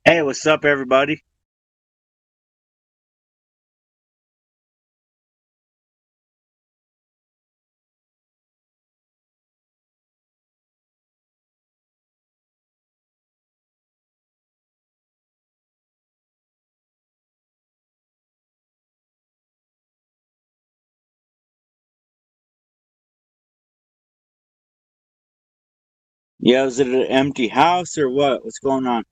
Hey, what's up, everybody? Yeah, is it an empty house or what? What's going on?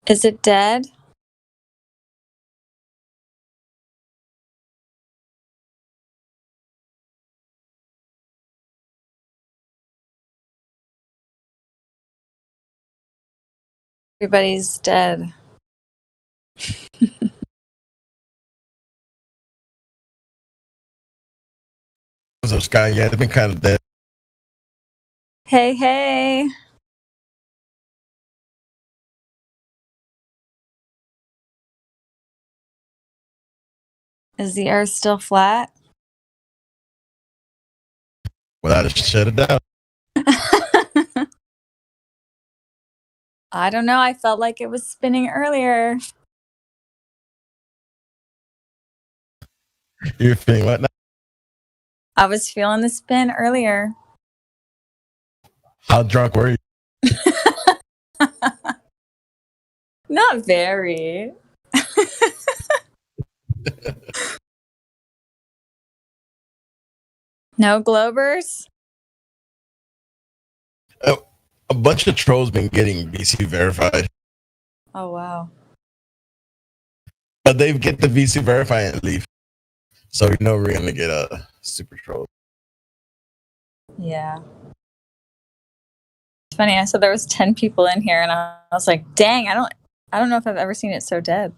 Is it dead? Everybody's dead. What's up, Sky? Yeah, they've been kind of dead. Hey, hey. Is the earth still flat? Without a shut it down. I don't know. I felt like it was spinning earlier. You're feeling what now? I was feeling the spin earlier. How drunk were you? Not very. No Globers? A bunch of trolls been getting VC verified, Oh, wow. but they get the VC verify and leave. So you know we're gonna get a super troll. Yeah. It's funny. I said there was 10 people in here and I was like, dang, I don't know if I've ever seen it so dead.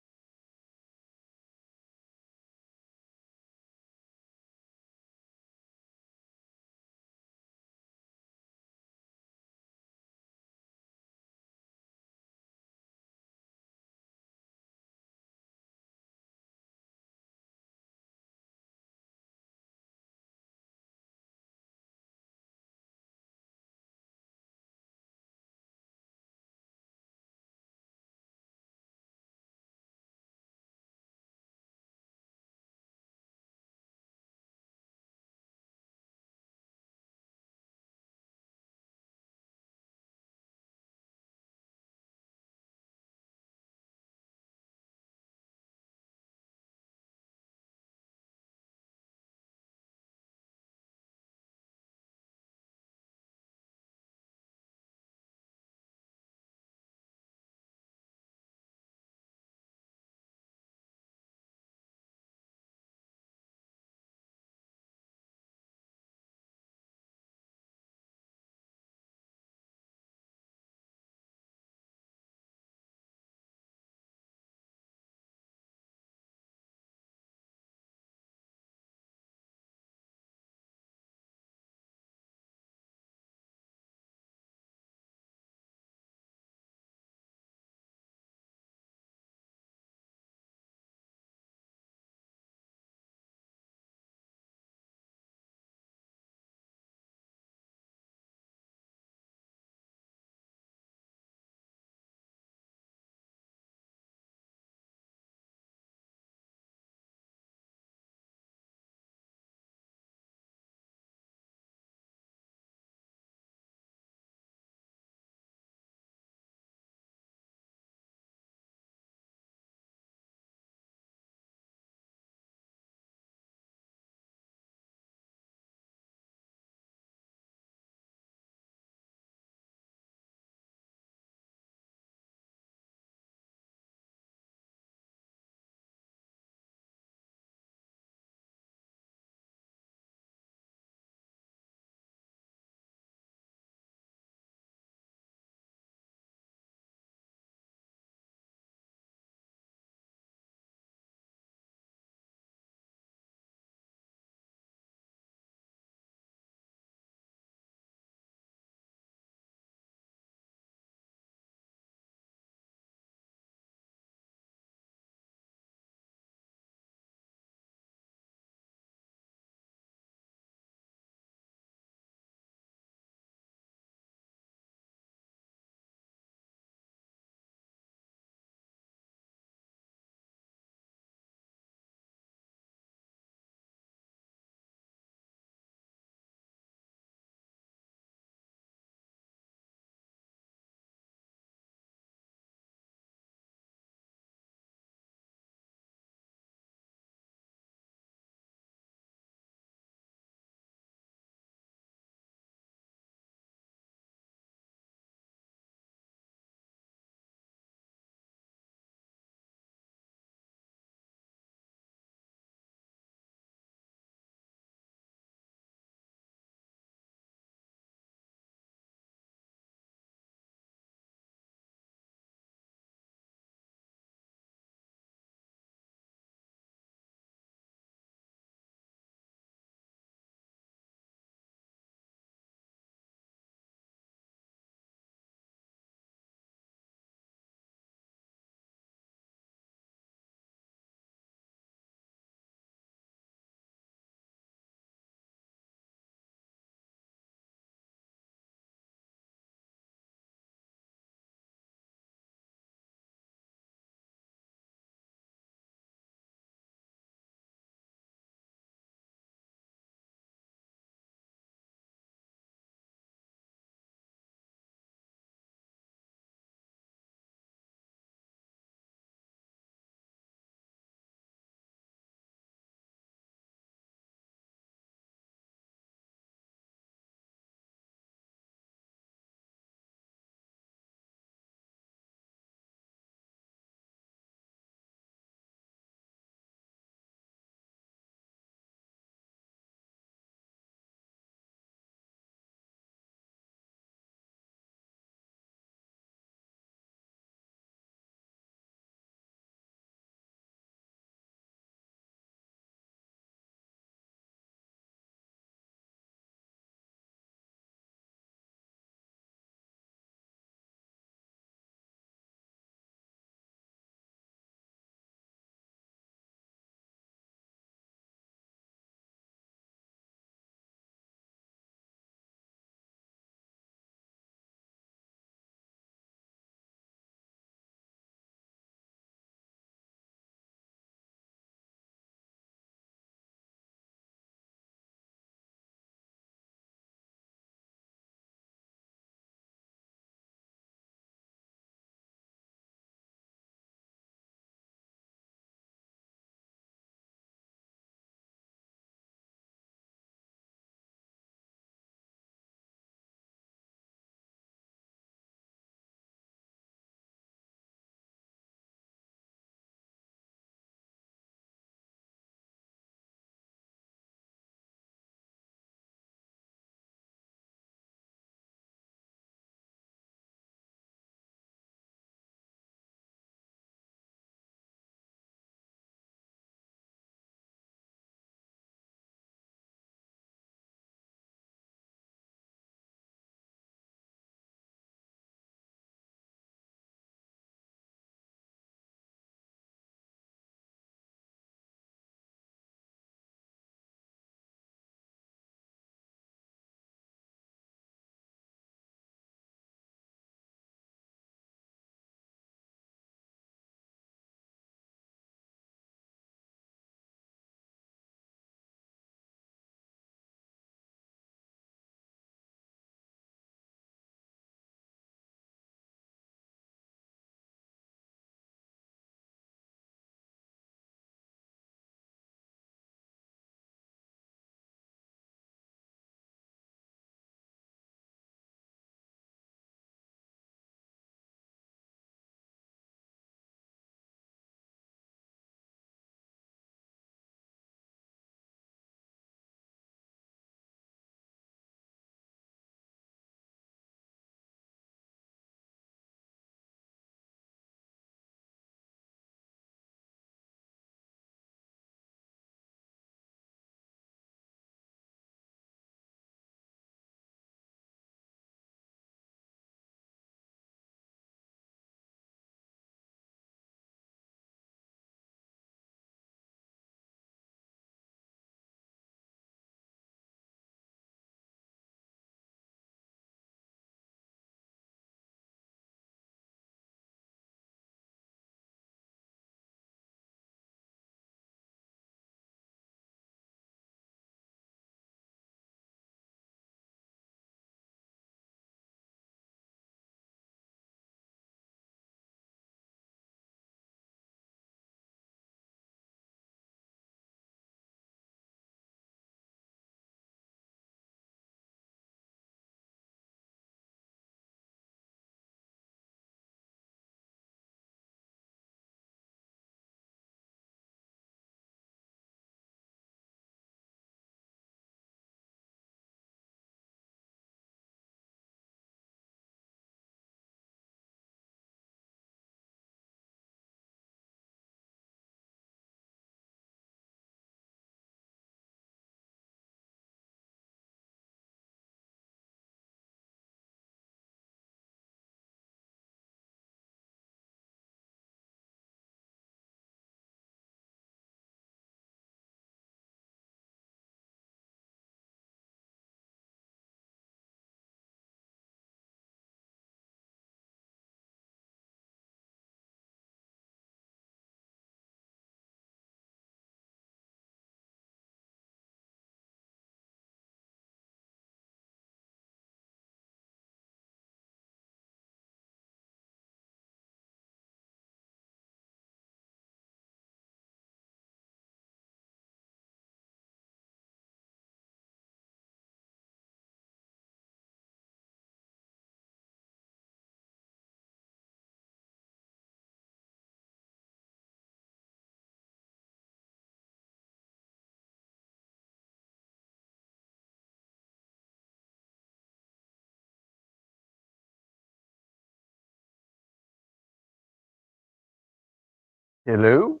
Hello?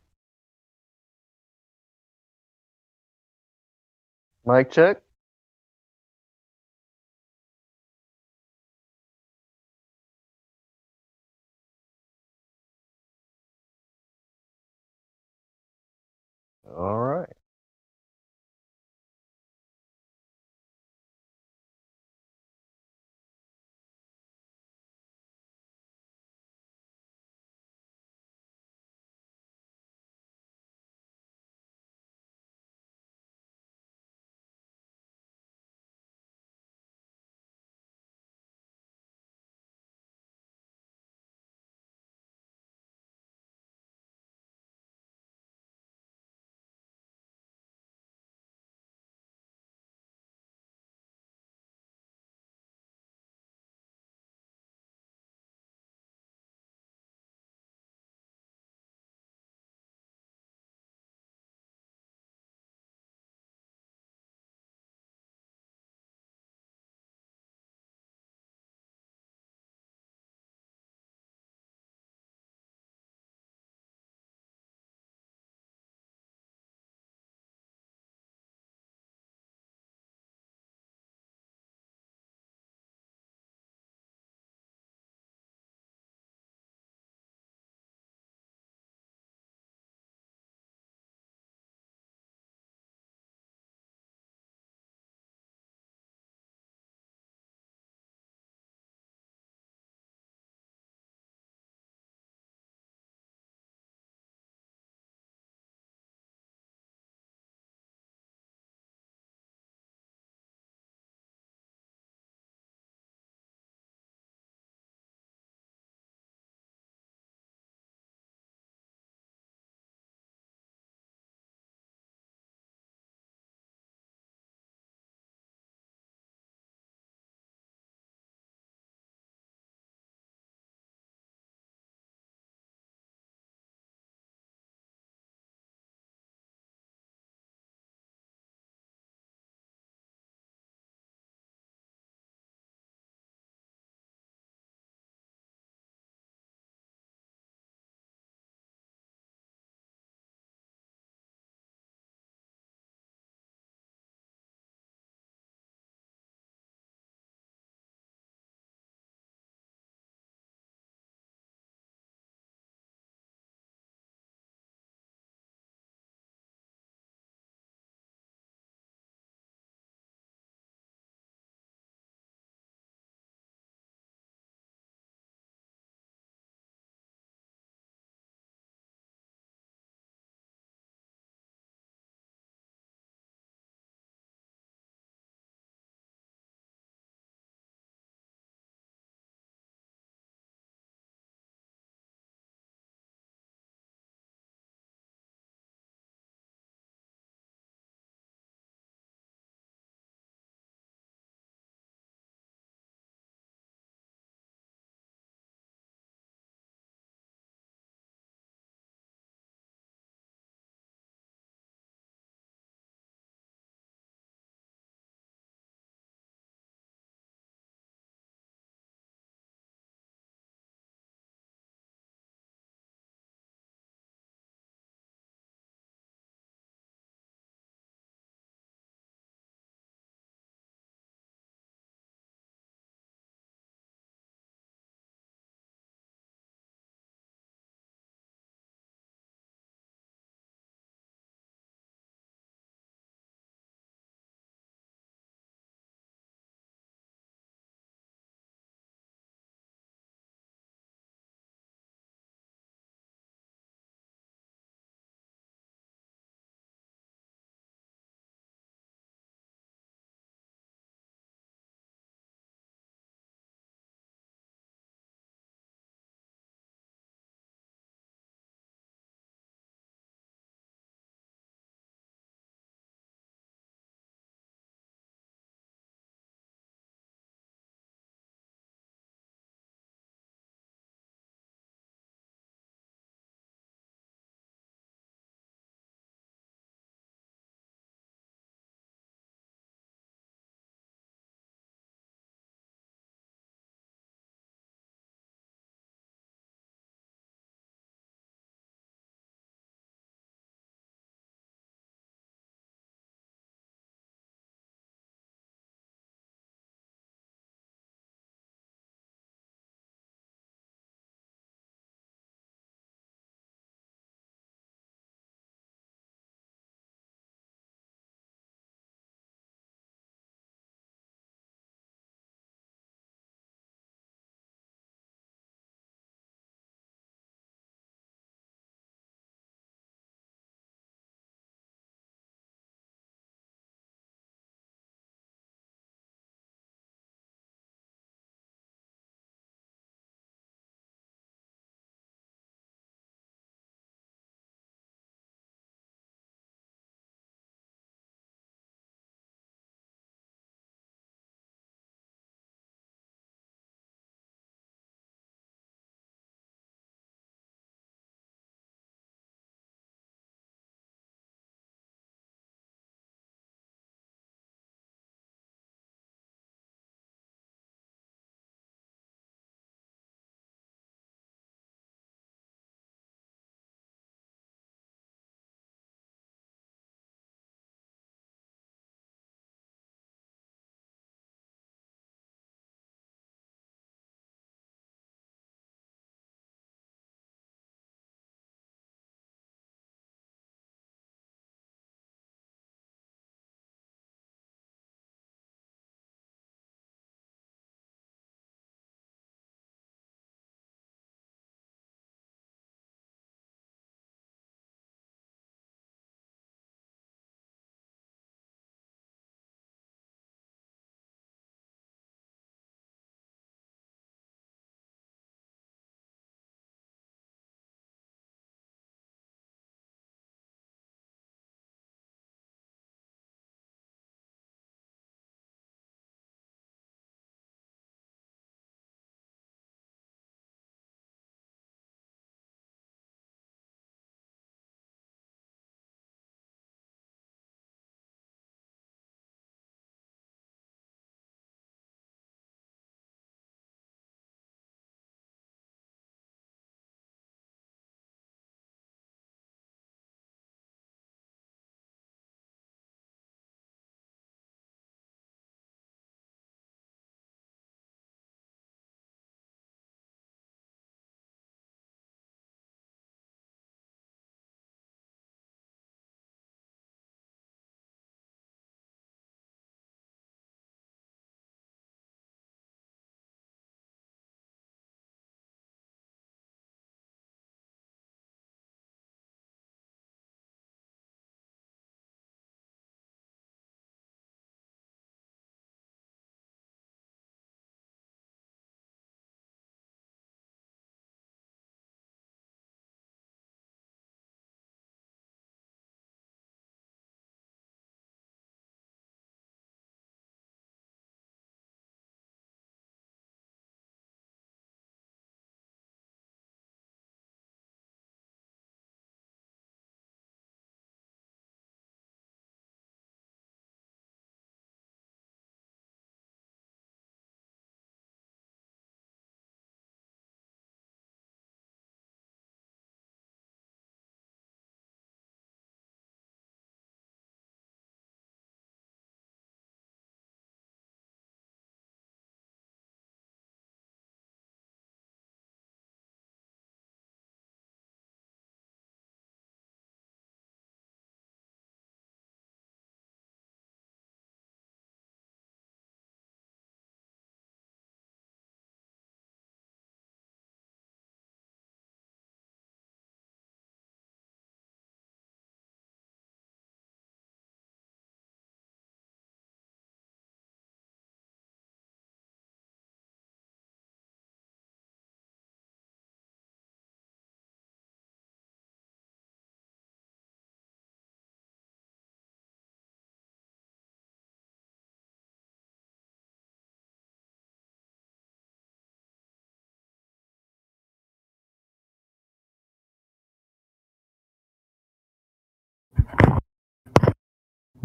Mic check? All right.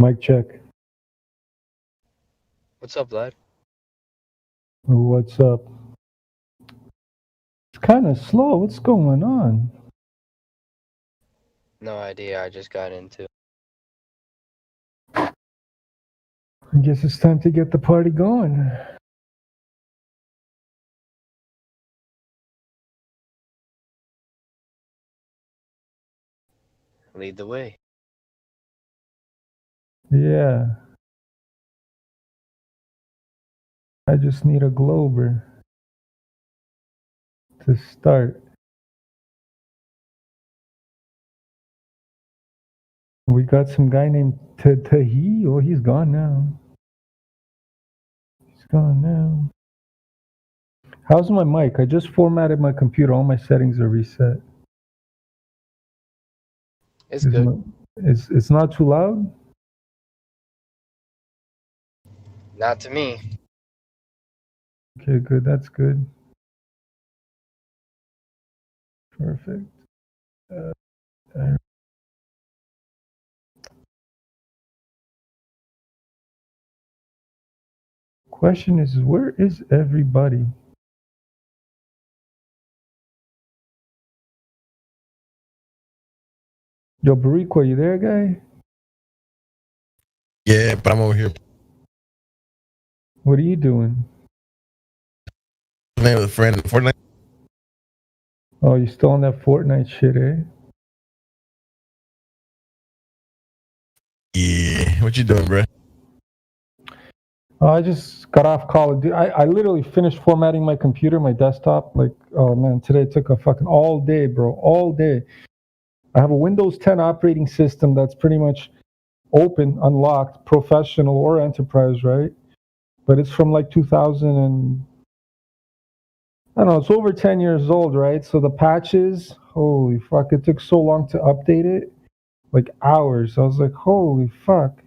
Mic check. What's up, lad? What's up? It's kind of slow. What's going on? No idea. I just got into. I guess it's time to get the party going. Lead the way. Yeah. I just need a Glober to start. We got some guy named Tahi. Oh, he's gone now. He's gone now. How's my mic? I just formatted my computer. All my settings are reset. It's good. It's not too loud? Not to me. Okay, good. That's good. Perfect. Question is, where is everybody? Yo, Barico, are you there, guy? Yeah, but I'm over here What are you doing? playing with a friend in Fortnite. Oh, you still on that Fortnite shit, eh? Yeah, what you doing, bro? Oh, I just got off Call of Duty. I literally finished formatting my computer, my desktop. Like, oh man, today took a fucking all day, bro. All day. I have a Windows 10 operating system that's pretty much open, unlocked, professional or enterprise, right? But it's from like 2000 and I don't know, it's over 10 years old, right? So the patches, holy fuck, it took so long to update it, like hours. I was like, holy fuck.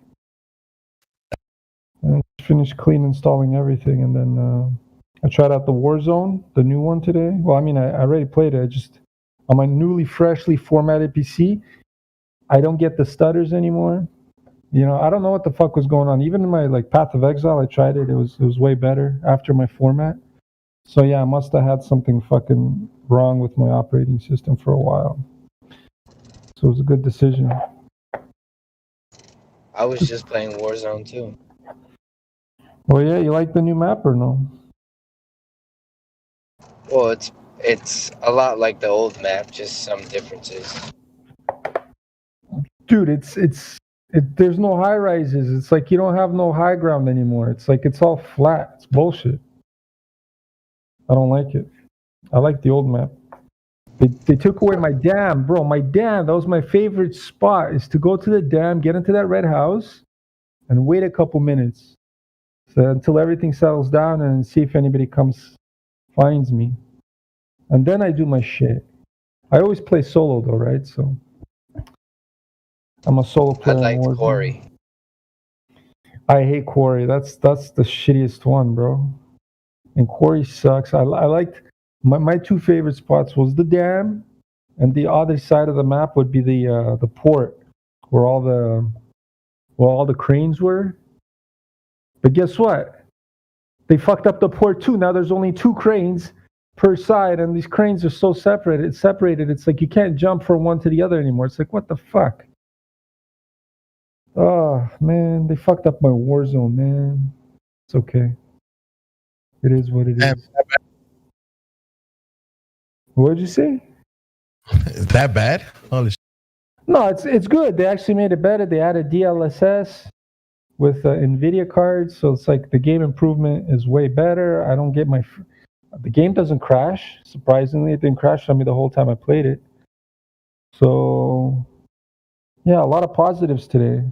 And I finished clean installing everything, and then I tried out the Warzone, the new one today. Well, I mean, I already played it. I just, on my newly, freshly formatted PC, I don't get the stutters anymore. You know, I don't know what the fuck was going on. Even in my like Path of Exile, I tried it. It was way better after my format. So yeah, I must have had something fucking wrong with my operating system for a while. So it was a good decision. I was just playing Warzone too. Well, yeah, you like the new map or no? Well, it's a lot like the old map, just some differences. Dude, there's no high rises. It's like you don't have no high ground anymore. It's like it's all flat. It's bullshit. I don't like it. I like the old map. They took away my dam, bro. My dam, that was my favorite spot, is to go to the dam, get into that red house, and wait a couple minutes. So until everything settles down and see if anybody finds me. And then I do my shit. I always play solo though, right? So I'm a solo player. I liked Quarry. I hate Quarry. That's the shittiest one, bro. And Quarry sucks. I liked my two favorite spots was the dam, and the other side of the map would be the port, where all the cranes were. But guess what? They fucked up the port too. Now there's only 2 cranes per side, and these cranes are so separated. It's like you can't jump from one to the other anymore. It's like, what the fuck? Oh man, they fucked up my Warzone, man. It's okay. It is what it is. What did you say? Is that bad? Holy shit. No, it's good. They actually made it better. They added DLSS with NVIDIA cards, so it's like the game improvement is way better. I don't get the game doesn't crash. Surprisingly, it didn't crash on me the whole time I played it. So, yeah, a lot of positives today.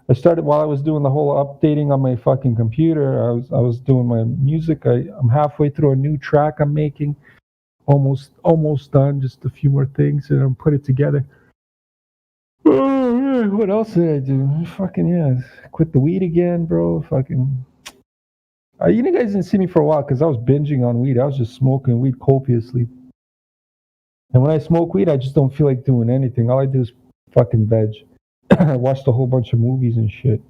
I started while I was doing the whole updating on my fucking computer. I was doing my music. I'm halfway through a new track I'm making. Almost done. Just a few more things, and I'm put it together. Oh, yeah, what else did I do? Fucking yeah, quit the weed again, bro. Fucking. You guys didn't see me for a while because I was binging on weed. I was just smoking weed copiously. And when I smoke weed, I just don't feel like doing anything. All I do is fucking veg. I watched a whole bunch of movies and shit.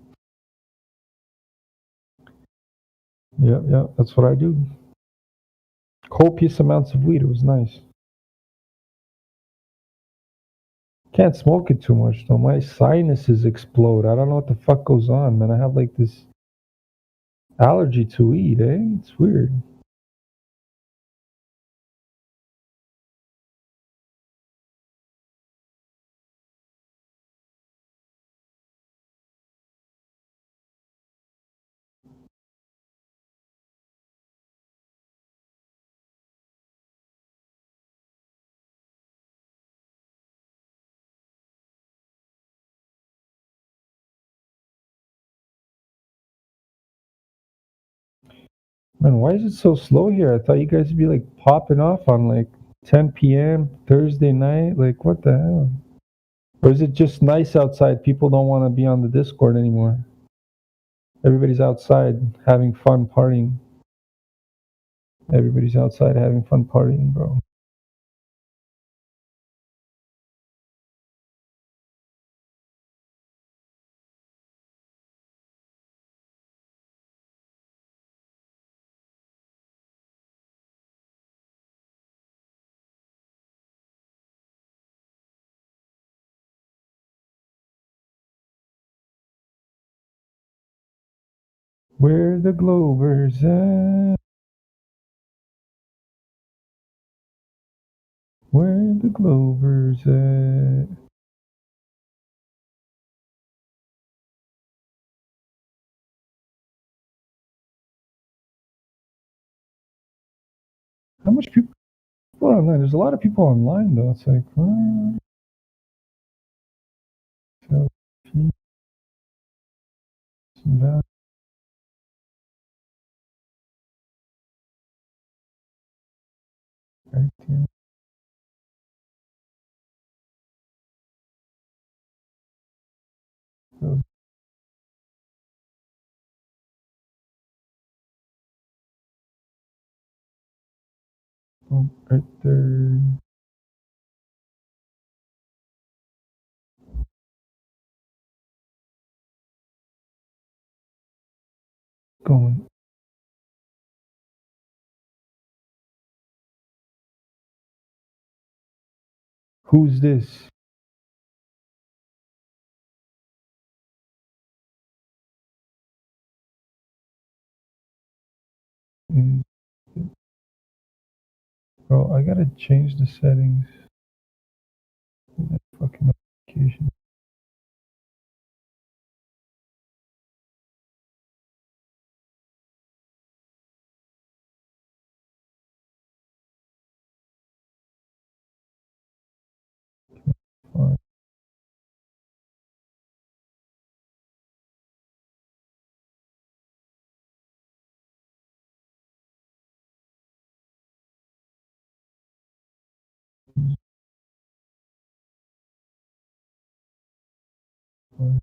Yeah, that's what I do. Copious amounts of weed. It was nice. Can't smoke it too much though. My sinuses explode. I don't know what the fuck goes on, man. I have like this allergy to weed, eh? It's weird. Man, why is it so slow here? I thought you guys would be like popping off on like 10 p.m. Thursday night. Like, what the hell? Or is it just nice outside? People don't want to be on the Discord anymore. Everybody's outside having fun partying. Everybody's outside having fun partying, bro. Where the Glovers at? Where the Glovers at? How much people are online? There's a lot of people online though. It's like, what? So, right there. So, right there. Going. Who's this? Bro, I gotta change the settings. That fucking notification. Fine. Fine.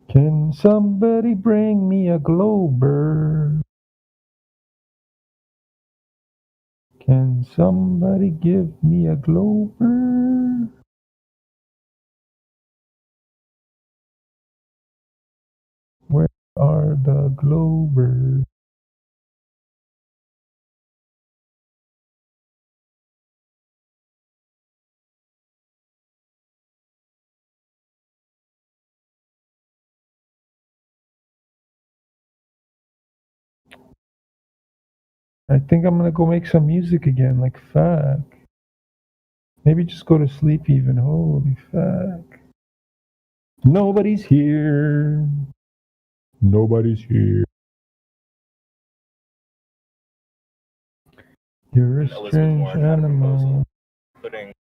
Can somebody bring me a Glober? Can somebody give me a Glober? Where are the Globers? I think I'm gonna go make some music again, like fuck. Maybe just go to sleep even. Holy fuck. Nobody's here. Nobody's here. You're a strange animal. Putting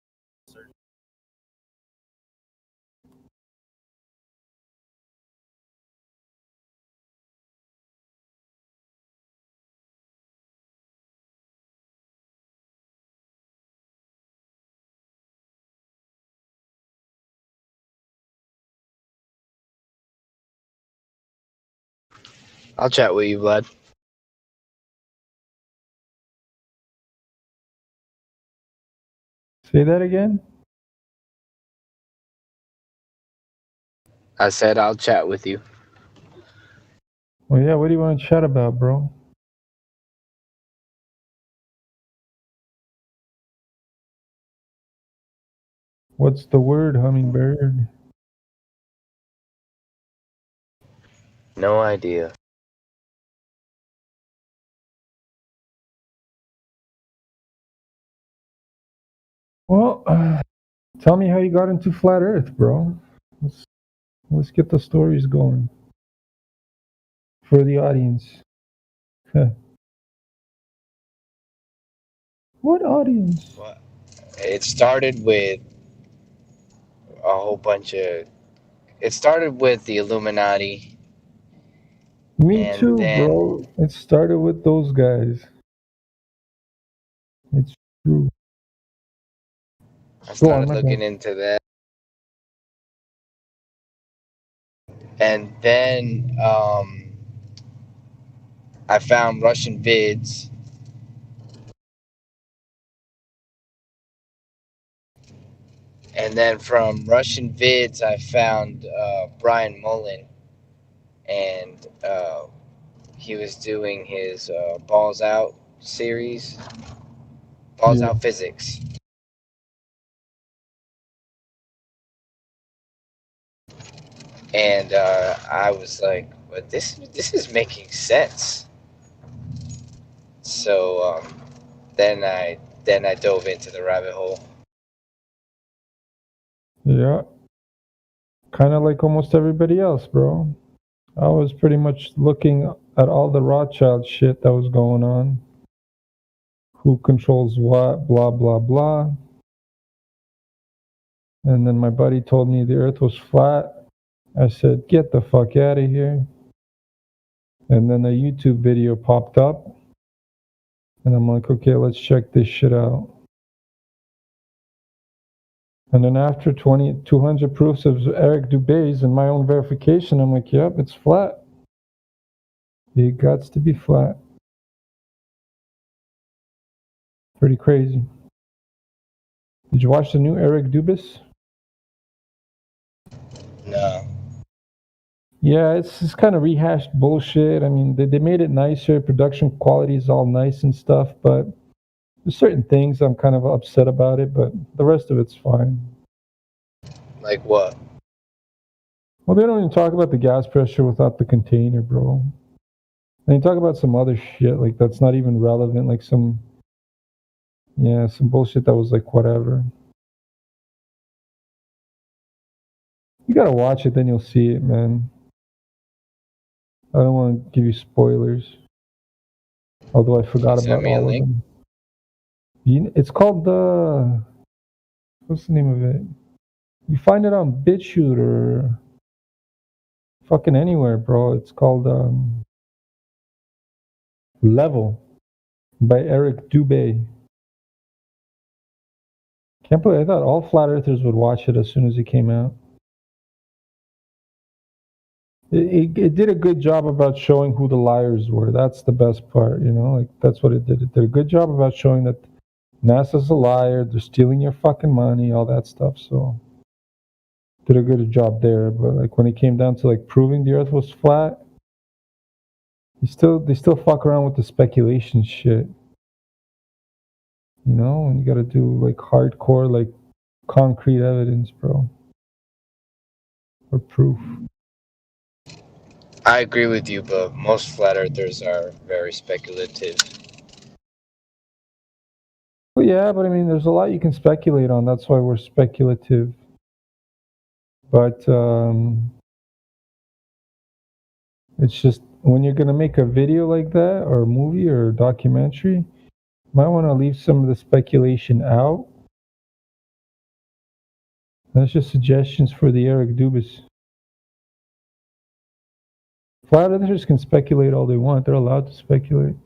I'll chat with you, Vlad. Say that again? I said I'll chat with you. Well, yeah, what do you want to chat about, bro? What's the word, hummingbird? No idea. Well, tell me how you got into flat Earth, bro. Let's get the stories going for the audience. What audience? Well, it started with a whole bunch of. It started with the Illuminati. Me And too, then- bro. It started with those guys. It's true. I Go on, started my looking bad. into that. And then I found Russian vids. And then from Russian vids, I found Brian Mullen. And he was doing his Balls Out series, Balls Yeah. Out Physics. And I was like, "But this is making sense." So then I dove into the rabbit hole. Yeah. Kind of like almost everybody else, bro. I was pretty much looking at all the Rothschild shit that was going on. Who controls what, blah, blah, blah. And then my buddy told me the earth was flat. I said, get the fuck out of here. And then a YouTube video popped up. And I'm like, okay, let's check this shit out. And then after 200 proofs of Eric Dubé's and my own verification, I'm like, yep, it's flat. It got to be flat. Pretty crazy. Did you watch the new Eric Dubis? No. Yeah, it's kind of rehashed bullshit. I mean, they made it nicer. Production quality is all nice and stuff, but there's certain things I'm kind of upset about it, but the rest of it's fine. Like what? Well, they don't even talk about the gas pressure without the container, bro. And they talk about some other shit, like that's not even relevant, like some bullshit that was like whatever. You gotta watch it, then you'll see it, man. I don't want to give you spoilers. Although I forgot Can you send about me a all of link? them. It's called the... What's the name of it? You find it on BitChute or... fucking anywhere, bro. It's called Level by Eric Dubé. Can't believe I thought all flat earthers would watch it as soon as it came out. It did a good job about showing who the liars were. That's the best part, you know? Like, that's what it did. It did a good job about showing that NASA's a liar, they're stealing your fucking money, all that stuff. So, did a good job there. But, like, when it came down to, like, proving the earth was flat, they still fuck around with the speculation shit. You know? And you gotta do, like, hardcore, like, concrete evidence, bro. Or proof. I agree with you, but most flat earthers are very speculative. Well, yeah, but I mean, there's a lot you can speculate on. That's why we're speculative. But it's just when you're gonna make a video like that, or a movie, or a documentary, you might want to leave some of the speculation out. That's just suggestions for the Eric Dubis. Flat earthers can speculate all they want. They're allowed to speculate.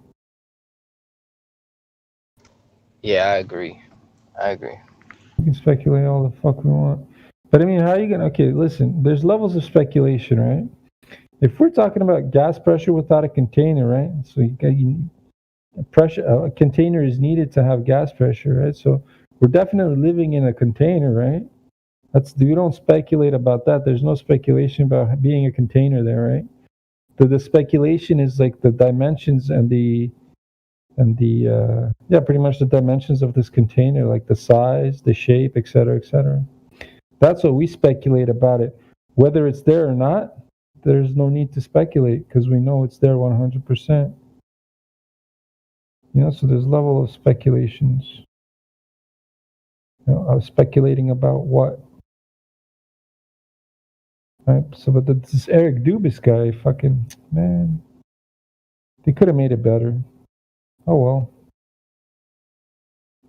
Yeah, I agree. We can speculate all the fuck we want. But I mean, how are you gonna... Okay, listen, there's levels of speculation, right? If we're talking about gas pressure without a container, right? So a container is needed to have gas pressure, right? So we're definitely living in a container, right? We don't speculate about that. There's no speculation about being a container there, right? The speculation is like the dimensions and the pretty much the dimensions of this container, like the size, the shape, etc., etc. That's what we speculate about it. Whether it's there or not, there's no need to speculate because we know it's there 100%. So there's level of speculations. I was speculating about what? Right? So, but this Eric Dubas guy, fucking man, they could have made it better. Oh well.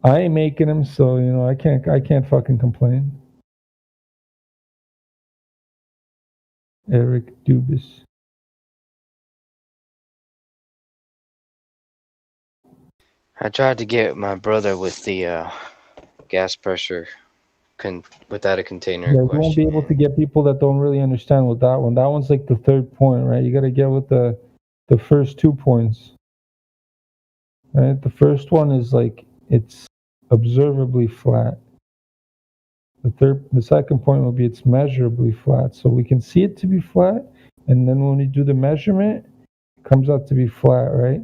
I ain't making them, so I can't fucking complain. Eric Dubas. I tried to get my brother with the gas pressure without a container Yeah, you question. won't be able to get people that don't really understand with that one. That one's like the third point, right? You got to get with the first 2 points. Right? The first one is like it's observably flat. The second point will be it's measurably flat. So we can see it to be flat, and then when we do the measurement, it comes out to be flat, right?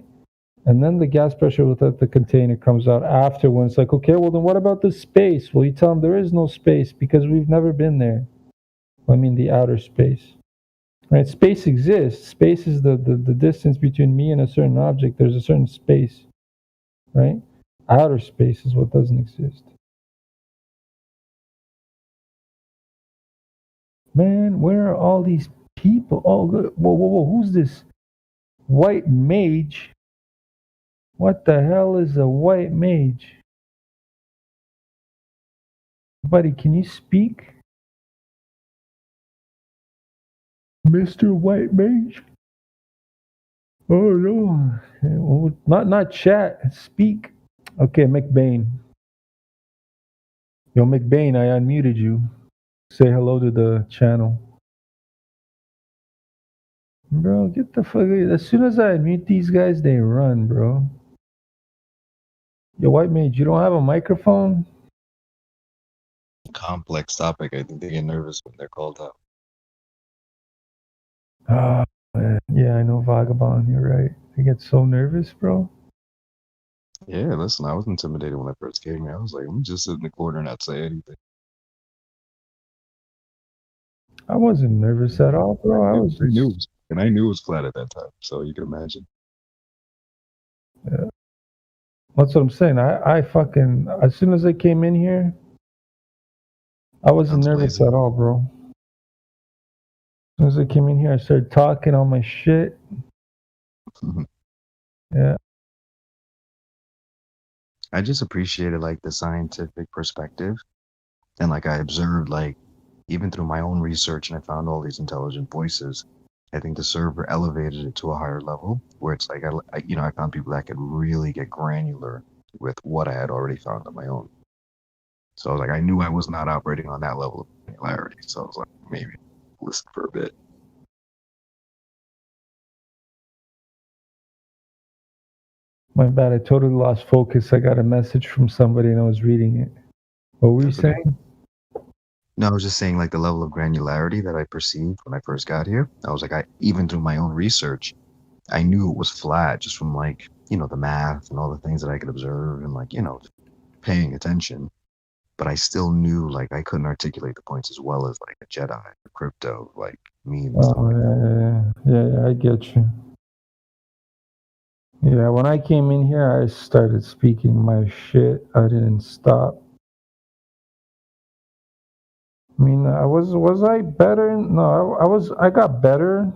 And then the gas pressure without the container comes out after when it's like, okay, well then what about the space? Well, you tell them there is no space because we've never been there. I mean the outer space. Right? Space exists. Space is the distance between me and a certain object. There's a certain space. Right? Outer space is what doesn't exist. Man, where are all these people? Oh, good. Whoa. Who's this white mage? What the hell is a white mage? Buddy, can you speak? Mr. White Mage? Oh no. Not chat. Speak. Okay, McBain. Yo, McBain, I unmuted you. Say hello to the channel. Bro, get the fuck out. As soon as I unmute these guys, they run, bro. Yo, White Mage, you don't have a microphone? Complex topic. I think they get nervous when they're called out. Yeah, I know, Vagabond. You're right. I get so nervous, bro. Yeah, listen, I was intimidated when I first came here. I was like, I'm just sit in the corner and not say anything. I wasn't nervous at all, bro. I was just... I knew it was flat at that time, so you can imagine. Yeah. That's what I'm saying. I fucking, as soon as I came in here, I wasn't nervous at all, bro. As soon as I came in here, I started talking all my shit. Yeah. I just appreciated like the scientific perspective, and like I observed like even through my own research, and I found all these intelligent voices. I think the server elevated it to a higher level where it's like I found people that could really get granular with what I had already found on my own. So I was like, I knew I was not operating on that level of granularity. So I was like, maybe listen for a bit. My bad. I totally lost focus. I got a message from somebody and I was reading it. What were you saying? No, I was just saying like the level of granularity that I perceived when I first got here. I was like, even through my own research, I knew it was flat just from like, the math and all the things that I could observe and like, paying attention. But I still knew like I couldn't articulate the points as well as like a Jedi or crypto, like me and stuff like that. Yeah, I get you. Yeah, when I came in here, I started speaking my shit. I didn't stop. I mean, was I better? No, I got better,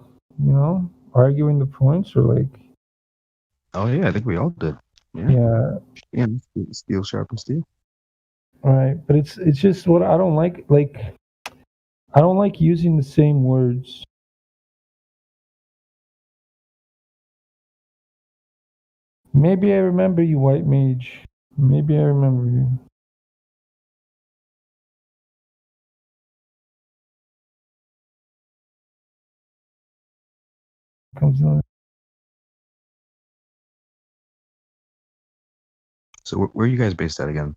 arguing the points or like. Oh yeah, I think we all did. Yeah. Yeah, steel sharpens steel. Right, but it's just what I don't like. Like, I don't like using the same words. Maybe I remember you, White Mage. Maybe I remember you. comes in. So where are you guys based at again?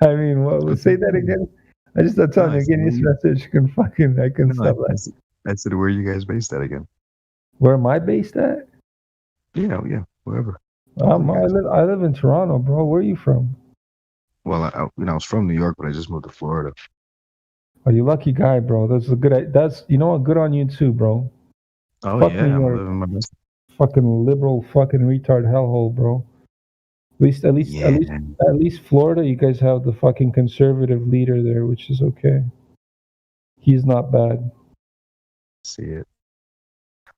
I mean, what? Say that again. I just thought telling you again. This message can fucking. I can stop that. I said, where are you guys based at again? Where am I based at? Yeah, wherever. I live in Toronto, bro. Where are you from? Well, I was from New York, but I just moved to Florida. Oh, you lucky guy, bro. That's a good. That's you know what? Good on you too, bro. Oh Fuck yeah, New I'm York. living my best. Fucking liberal, fucking retard hellhole, bro. At least Florida, you guys have the fucking conservative leader there, which is okay. He's not bad. See it.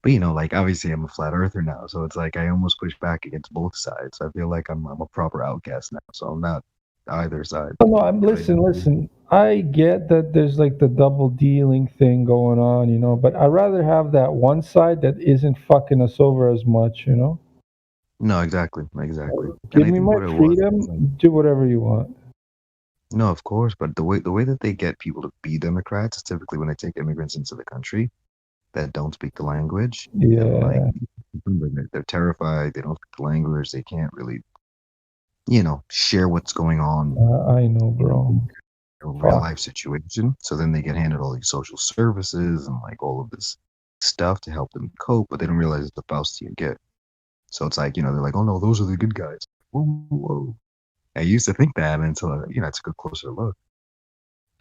But like obviously I'm a flat earther now, so it's like I almost push back against both sides. I feel like I'm a proper outcast now, so I'm not either side. No, listen. I get that there's like the double dealing thing going on, but I'd rather have that one side that isn't fucking us over as much, No, exactly. Give me my freedom, do whatever you want. No, of course, but the way that they get people to be Democrats is typically when they take immigrants into the country that don't speak the language. Yeah. They're terrified. They don't speak the language. They can't really, share what's going on. I know, bro. A real life situation. So then they get handed all these social services and like all of this stuff to help them cope, but they don't realize it's a Faustian gift. So it's like, they're like, oh no, those are the good guys. Whoa. I used to think that until, I took a closer look.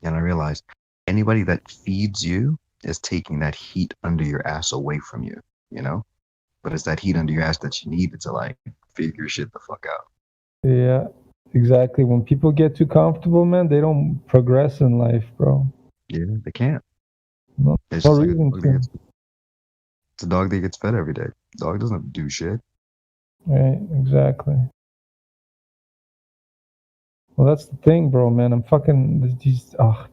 And I realized anybody that feeds you is taking that heat under your ass away from you, But it's that heat under your ass that you need to like figure shit the fuck out. Yeah, exactly. When people get too comfortable, man, they don't progress in life, bro. Yeah, they can't. No, it's no just reason like to. it's a dog that gets fed every day. Dog doesn't do shit. Right, exactly. Well, that's the thing, bro, man. I'm fucking.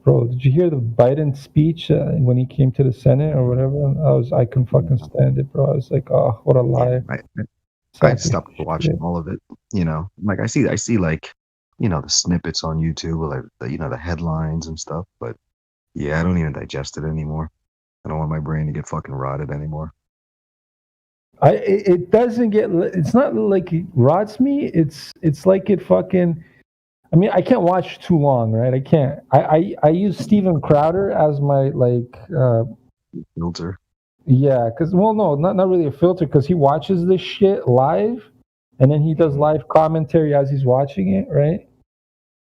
Bro, did you hear the Biden speech when he came to the Senate or whatever? I couldn't fucking stand it, bro. I was like, oh, what a lie. I stopped watching all of it. Like I see like, the snippets on YouTube, like the headlines and stuff. But yeah, I don't even digest it anymore. I don't want my brain to get fucking rotted anymore. It doesn't get. It's not like it rots me. It's like it fucking. I mean, I can't watch too long, right? I can't. I use Steven Crowder as my filter. Yeah, because no, not really a filter, because he watches this shit live, and then he does live commentary as he's watching it, right?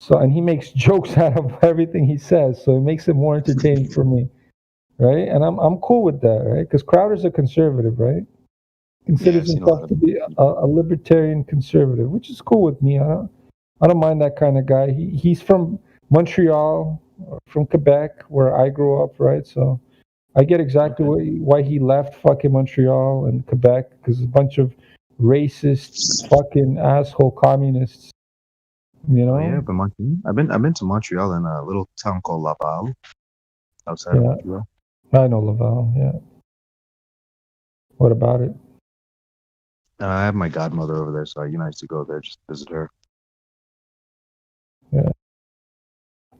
So, and he makes jokes out of everything he says, so it makes it more entertaining for me, right? And I'm cool with that, right? Because Crowder's a conservative, right? Considers himself to be a libertarian conservative, which is cool with me. I don't mind that kind of guy. He's from Montreal, from Quebec, where I grew up, right? So I get exactly why he left fucking Montreal and Quebec, because a bunch of racist fucking asshole communists, Oh, yeah, but I've been to Montreal in a little town called Laval, outside of Montreal. I know Laval, yeah. What about it? I have my godmother over there, so I used to go there just to visit her. Yeah.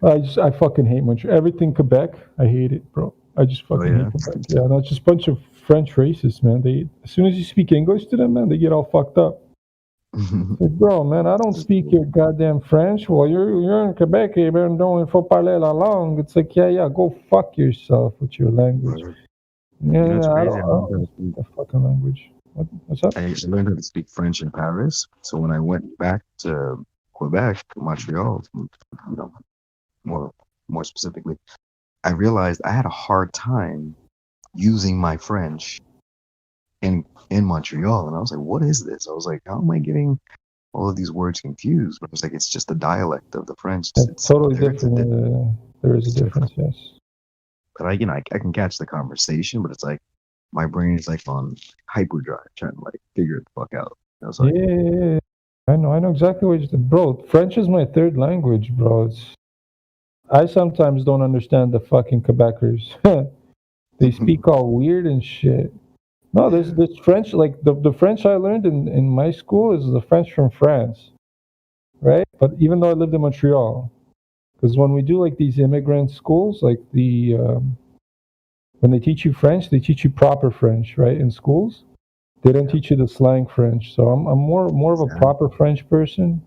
I fucking hate Montreal. Everything Quebec, I hate it, bro. I just fucking hate Quebec. Yeah, no, it's just a bunch of French racists, man. As soon as you speak English to them, man, they get all fucked up. Like, bro, man, I don't speak your goddamn French. Well, you're in Quebec, eh, man, il faut parler la langue. It's like, yeah, go fuck yourself with your language. Yeah, I don't speak the fucking language. What's up? I learned how to speak French in Paris, so when I went back to Quebec, Montreal, more specifically, I realized I had a hard time using my French in Montreal, and I was like, what is this? I was like, how am I getting all of these words confused? But I was like, it's just the dialect of the French. It's totally different. There is a difference, yes. But I can catch the conversation, but it's like my brain is like on hyperdrive, trying to like figure it the fuck out. I was like, yeah, I know exactly what you're saying, bro. French is my third language, bro. I sometimes don't understand the fucking Quebecers. They speak all weird and shit. No, there's French, like the French I learned in my school is the French from France, right? But even though I lived in Montreal, Because when we do like these immigrant schools, like when they teach you French, they teach you proper French, right? In schools, they don't teach you the slang French. So I'm more of a proper French person,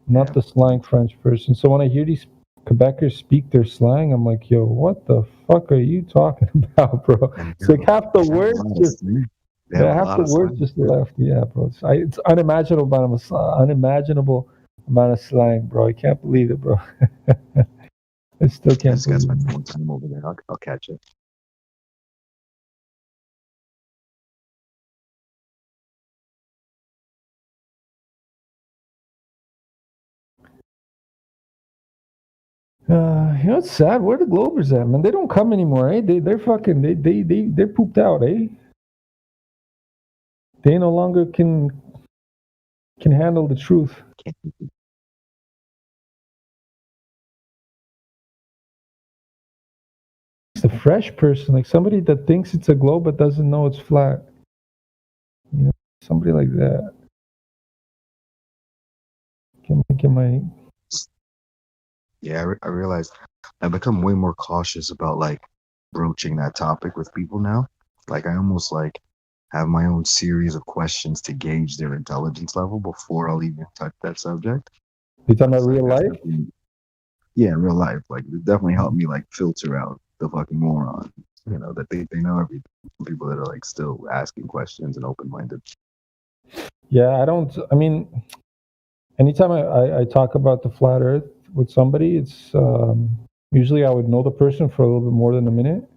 not the slang French person. So when I hear these Quebecers speak their slang, I'm like, yo, what the fuck are you talking about, bro? It's like half the words just half the words just left. Yeah, bro. It's unimaginable amount of slang, bro. I can't believe it, bro. I still can't This guy's believe spent it. more time over there. I'll catch it. It's sad. Where the Globers at, man? They don't come anymore, eh? They're fucking they're pooped out, eh? They no longer can handle the truth. It's a fresh person, like somebody that thinks it's a globe but doesn't know it's flat. You know, somebody like that. Yeah, I realized I've become way more cautious about like broaching that topic with people now. Like I almost like have my own series of questions to gauge their intelligence level before I'll even touch that subject. You talking about real life? Yeah, in real life. Like it definitely helped me like filter out the fucking moron. You know, that they know everything. People that are like still asking questions and open minded. Yeah, I mean, anytime I talk about the flat earth with somebody, it's usually I would know the person for a little bit more than a minute.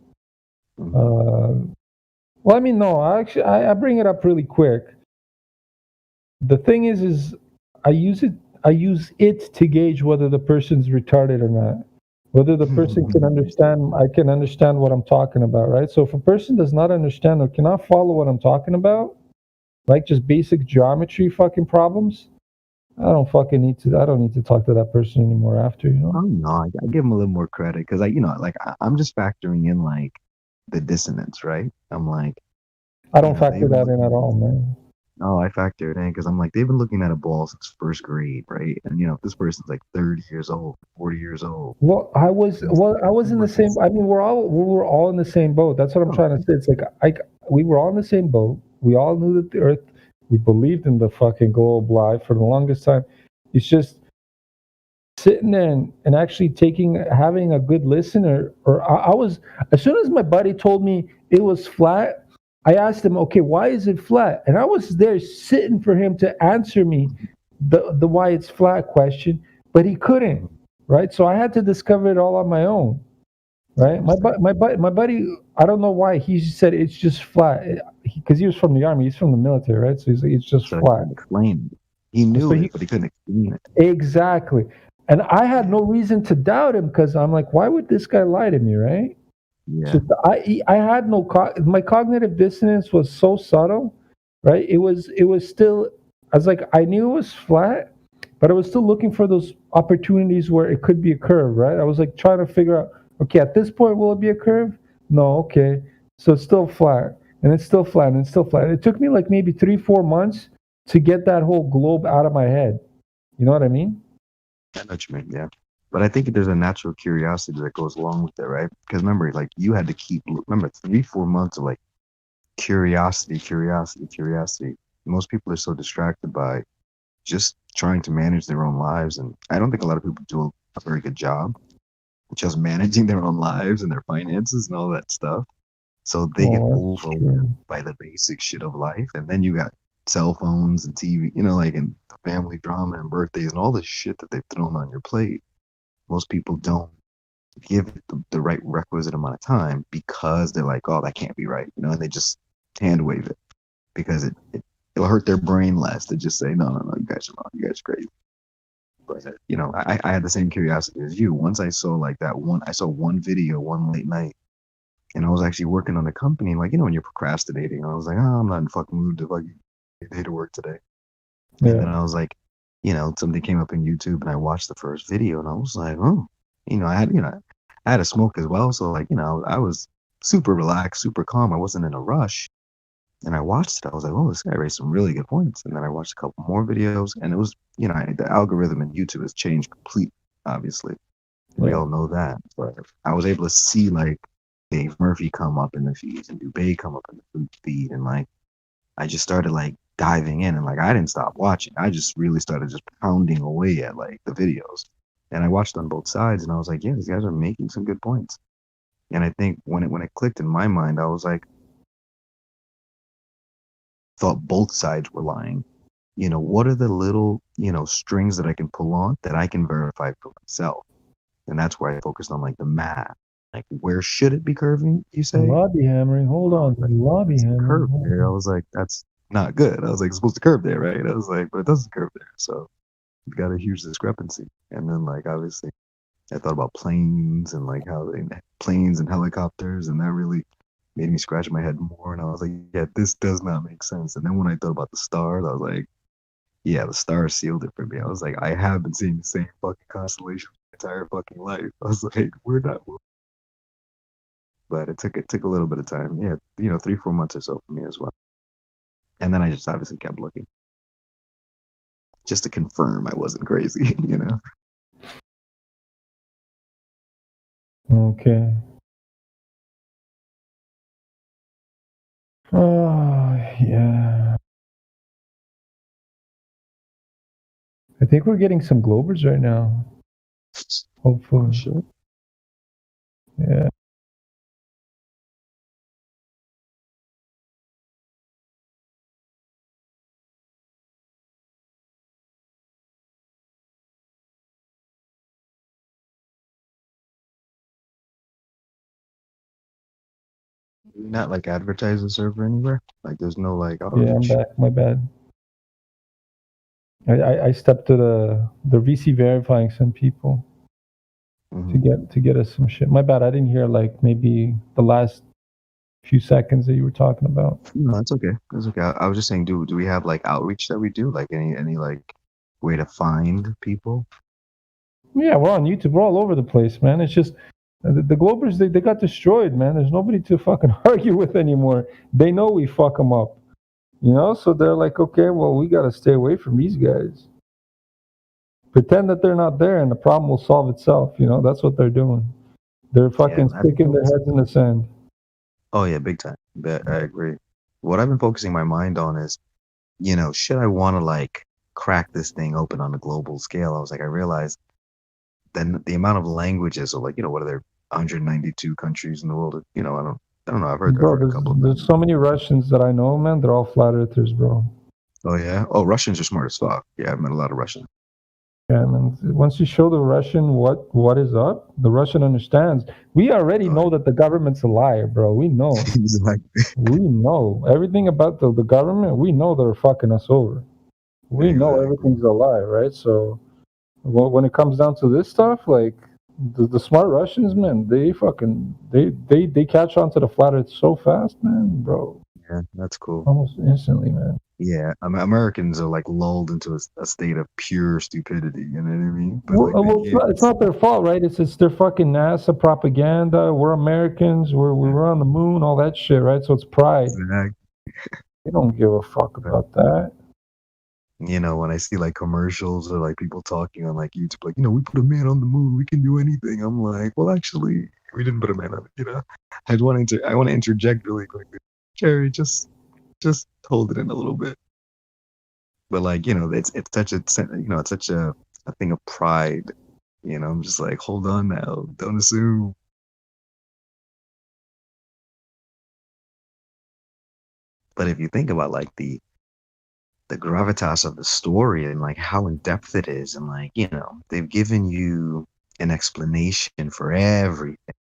Well, I mean, no, I bring it up really quick. The thing is I use it to gauge whether the person's retarded or not, whether the person can understand. I can understand what I'm talking about, right? So if a person does not understand or cannot follow what I'm talking about, like just basic geometry fucking problems, I don't need to talk to that person anymore after, you know? Oh no, I give them a little more credit because I'm just factoring in like the dissonance, right? I'm like, I don't factor that in at all, man. No, I factor it in because I'm like, they've been looking at a ball since first grade, right? And if this person's like 30 years old, 40 years old. Well, I was in the same. I mean, we were all in the same boat. That's what I'm trying to say. It's like we were all in the same boat. We all knew that the Earth. We believed in the fucking globe life for the longest time. It's just sitting there and actually having a good listener. Or I was, as soon as my buddy told me it was flat, I asked him, okay, why is it flat? And I was there sitting for him to answer me the why it's flat question, but he couldn't, right? So I had to discover it all on my own, right? My buddy, I don't know why, he said it's just flat because he was from the army, he's from the military, right? So he's like, it's just flat. Explain it. He knew it, but he couldn't explain it. Exactly. And I had no reason to doubt him because I'm like, why would this guy lie to me, right? Yeah. So I had my cognitive dissonance was so subtle, right? It was still, I was like, I knew it was flat, but I was still looking for those opportunities where it could be a curve, right? I was like trying to figure out, okay, at this point, will it be a curve? No, okay. So it's still flat, and it's still flat, and it's still flat. It took me like maybe 3-4 months to get that whole globe out of my head. You know what I mean? I know what you mean, yeah. But I think there's a natural curiosity that goes along with it, right? Because remember, like you had to remember 3-4 months of like curiosity. Most people are so distracted by just trying to manage their own lives. And I don't think a lot of people do a very good job just managing their own lives and their finances and all that stuff. So they get overwhelmed by the basic shit of life. And then you got cell phones and TV, like and family drama and birthdays and all the shit that they've thrown on your plate. Most people don't give it the right requisite amount of time because they're like, oh, that can't be right, and they just hand wave it because it'll hurt their brain less to just say, no, you guys are wrong, you guys are crazy. But I had the same curiosity as you. Once I saw I saw one video one late night, and I was actually working on a company, like when you're procrastinating, I was like, oh, I'm not in fucking mood to fucking day to work today. Yeah. And then I was like, something came up in YouTube and I watched the first video and I was like, oh, I had a smoke as well. So like, I was super relaxed, super calm. I wasn't in a rush. And I watched it. I was like, oh, this guy raised some really good points. And then I watched a couple more videos and it was, the algorithm in YouTube has changed completely, obviously. We Yeah. all know that. But I was able to see like Dave Murphy come up in the feeds and Dubé come up in the feed, and like I just started like diving in, and like I didn't stop watching. I just really started just pounding away at like the videos, and I watched on both sides, and I was like, yeah, these guys are making some good points. And I think when it clicked in my mind, I was like, thought both sides were lying. You know, what are the little, you know, strings that I can pull on that I can verify for myself? And that's where I focused on like the math. Like, where should it be curving, you say? Lobby hammering. Hold on. Lobby It's hammering. curved Hold there. I on. was like, that's not good. I was like, it's supposed to curve there, right? I was like, but it doesn't curve there. So you got a huge discrepancy. And then like obviously I thought about planes and like how they planes and helicopters, and that really made me scratch my head more. And I was like, yeah, this does not make sense. And then when I thought about the stars, I was like, yeah, the stars sealed it for me. I was like, I have been seeing the same fucking constellation my entire fucking life. I was like, we're not. But it took a little bit of time. Yeah, you know, 3-4 months or so for me as well. And then I just obviously kept looking, just to confirm I wasn't crazy, you know. Okay. Oh, yeah. I think we're getting some Globers right now. Hopefully. Sure. Yeah. Not like advertise the server anywhere. Like there's no like Yeah, I'm outreach. back. My bad. I stepped to the VC verifying some people to get us some shit. My bad. I didn't hear like maybe the last few seconds that you were talking about. No, that's okay. That's okay. I was just saying, do we have like outreach that we do? Like any like way to find people? Yeah, we're on YouTube. We're all over the place, man. It's just the Globers, they got destroyed, man. There's nobody to fucking argue with anymore. They know we fuck them up, you know? So they're like, okay, well, we got to stay away from these guys. Pretend that they're not there and the problem will solve itself, you know? That's what they're doing. They're fucking sticking their heads in the sand. Oh yeah, big time. I agree. What I've been focusing my mind on is, you know, should I want to like crack this thing open on a global scale? I was like, I realized then the amount of languages, or like, you know, what are there 192 countries in the world? You know, I don't know. I've heard Bro, a couple of there's so many Russians that I know, man. They're all flat earthers, bro. Oh yeah. Oh, Russians are smart as fuck. Yeah, I've met a lot of Russians. Yeah, man. Once you show the Russian what is up, the Russian understands. We already know that the government's a liar, bro. We know. We know everything about the government. We know they're fucking us over. We know everything's a lie, right? So when it comes down to this stuff, like the smart Russians, man, they fucking they catch on to the flat earth so fast, man, bro. Yeah, that's cool. Almost instantly, man. Yeah, Americans are like lulled into a state of pure stupidity. You know what I mean? But Well, it's not their fault, right? It's their fucking NASA propaganda. We're Americans. We were on the moon, all that shit, right? So it's pride. Exactly. They don't give a fuck about that. You know, when I see like commercials or like people talking on like YouTube, like, you know, we put a man on the moon, we can do anything. I'm like, well, actually, we didn't put a man on it. You know, I want to interject really quickly. Jerry, just hold it in a little bit. But like, you know, it's such a, you know, it's such a thing of pride. You know, I'm just like, hold on now, don't assume. But if you think about like the gravitas of the story and like how in depth it is, and like, you know, they've given you an explanation for everything.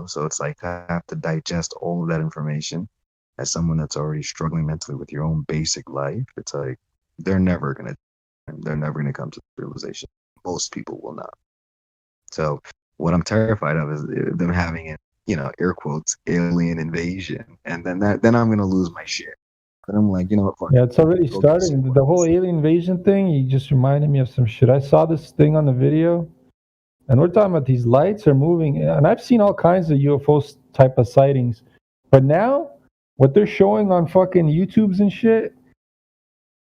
So it's like I have to digest all of that information as someone that's already struggling mentally with your own basic life. It's like they're never gonna come to the realization. Most people will not. So what I'm terrified of is them having it, you know, air quotes, alien invasion, and then I'm gonna lose my shit. But I'm like, you know what? Yeah, it's already started. The whole alien invasion thing, you just reminded me of some shit. I saw this thing on the video, and we're talking about these lights are moving, and I've seen all kinds of UFO type of sightings. But now, what they're showing on fucking YouTubes and shit,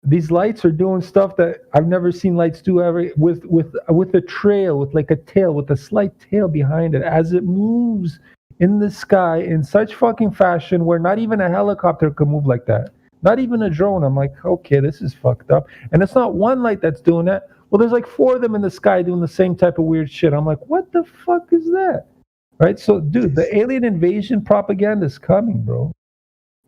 these lights are doing stuff that I've never seen lights do ever with a trail, with like a tail, with a slight tail behind it as it moves in the sky in such fucking fashion where not even a helicopter could move like that. Not even a drone. I'm like, okay, this is fucked up. And it's not one light that's doing that. Well, there's like 4 of them in the sky doing the same type of weird shit. I'm like, what the fuck is that? Right? So, dude, the alien invasion propaganda is coming, bro.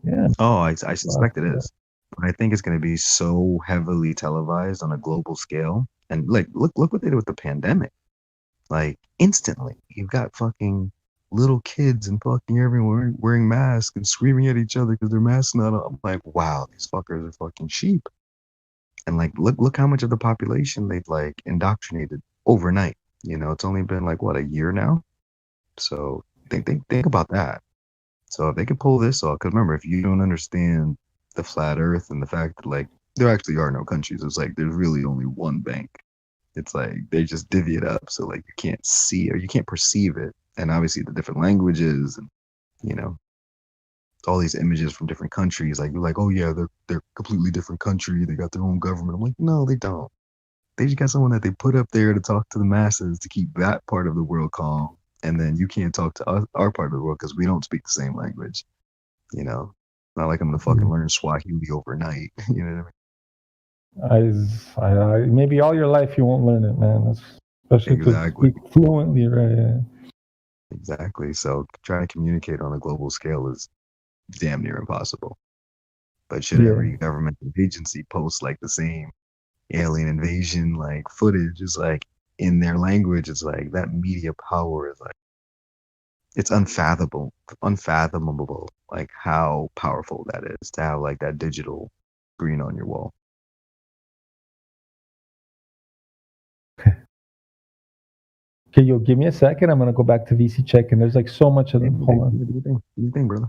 Yeah. Oh, I suspect it is. But I think it's going to be so heavily televised on a global scale. And like, look what they did with the pandemic. Like, instantly, you've got fucking little kids and fucking everyone wearing masks and screaming at each other because their masks not on. I'm like, wow, these fuckers are fucking sheep. And like, look how much of the population they've like indoctrinated overnight. You know, it's only been like what, a year now. So think about that. So if they could pull this off, because remember, if you don't understand the flat Earth and the fact that like there actually are no countries, it's like there's really only one bank. It's like they just divvy it up so like you can't see or you can't perceive it. And obviously the different languages and you know all these images from different countries, like you're like, oh yeah, they're completely different country. They got their own government. I'm like, no, they don't. They just got someone that they put up there to talk to the masses to keep that part of the world calm. And then you can't talk to us, our part of the world because we don't speak the same language. You know, not like I'm gonna fucking learn Swahili overnight. You know what I mean? I maybe all your life you won't learn it, man. Especially Exactly. to speak fluently, right? Yeah. Exactly. So trying to communicate on a global scale is damn near impossible. But should every governmental agency post like the same alien invasion like footage is like in their language, it's like that media power is like it's unfathomable, like how powerful that is to have like that digital screen on your wall. Okay, yo, give me a second. I'm gonna go back to VC check, and there's like so much of them. Hold on. What do you think, brother?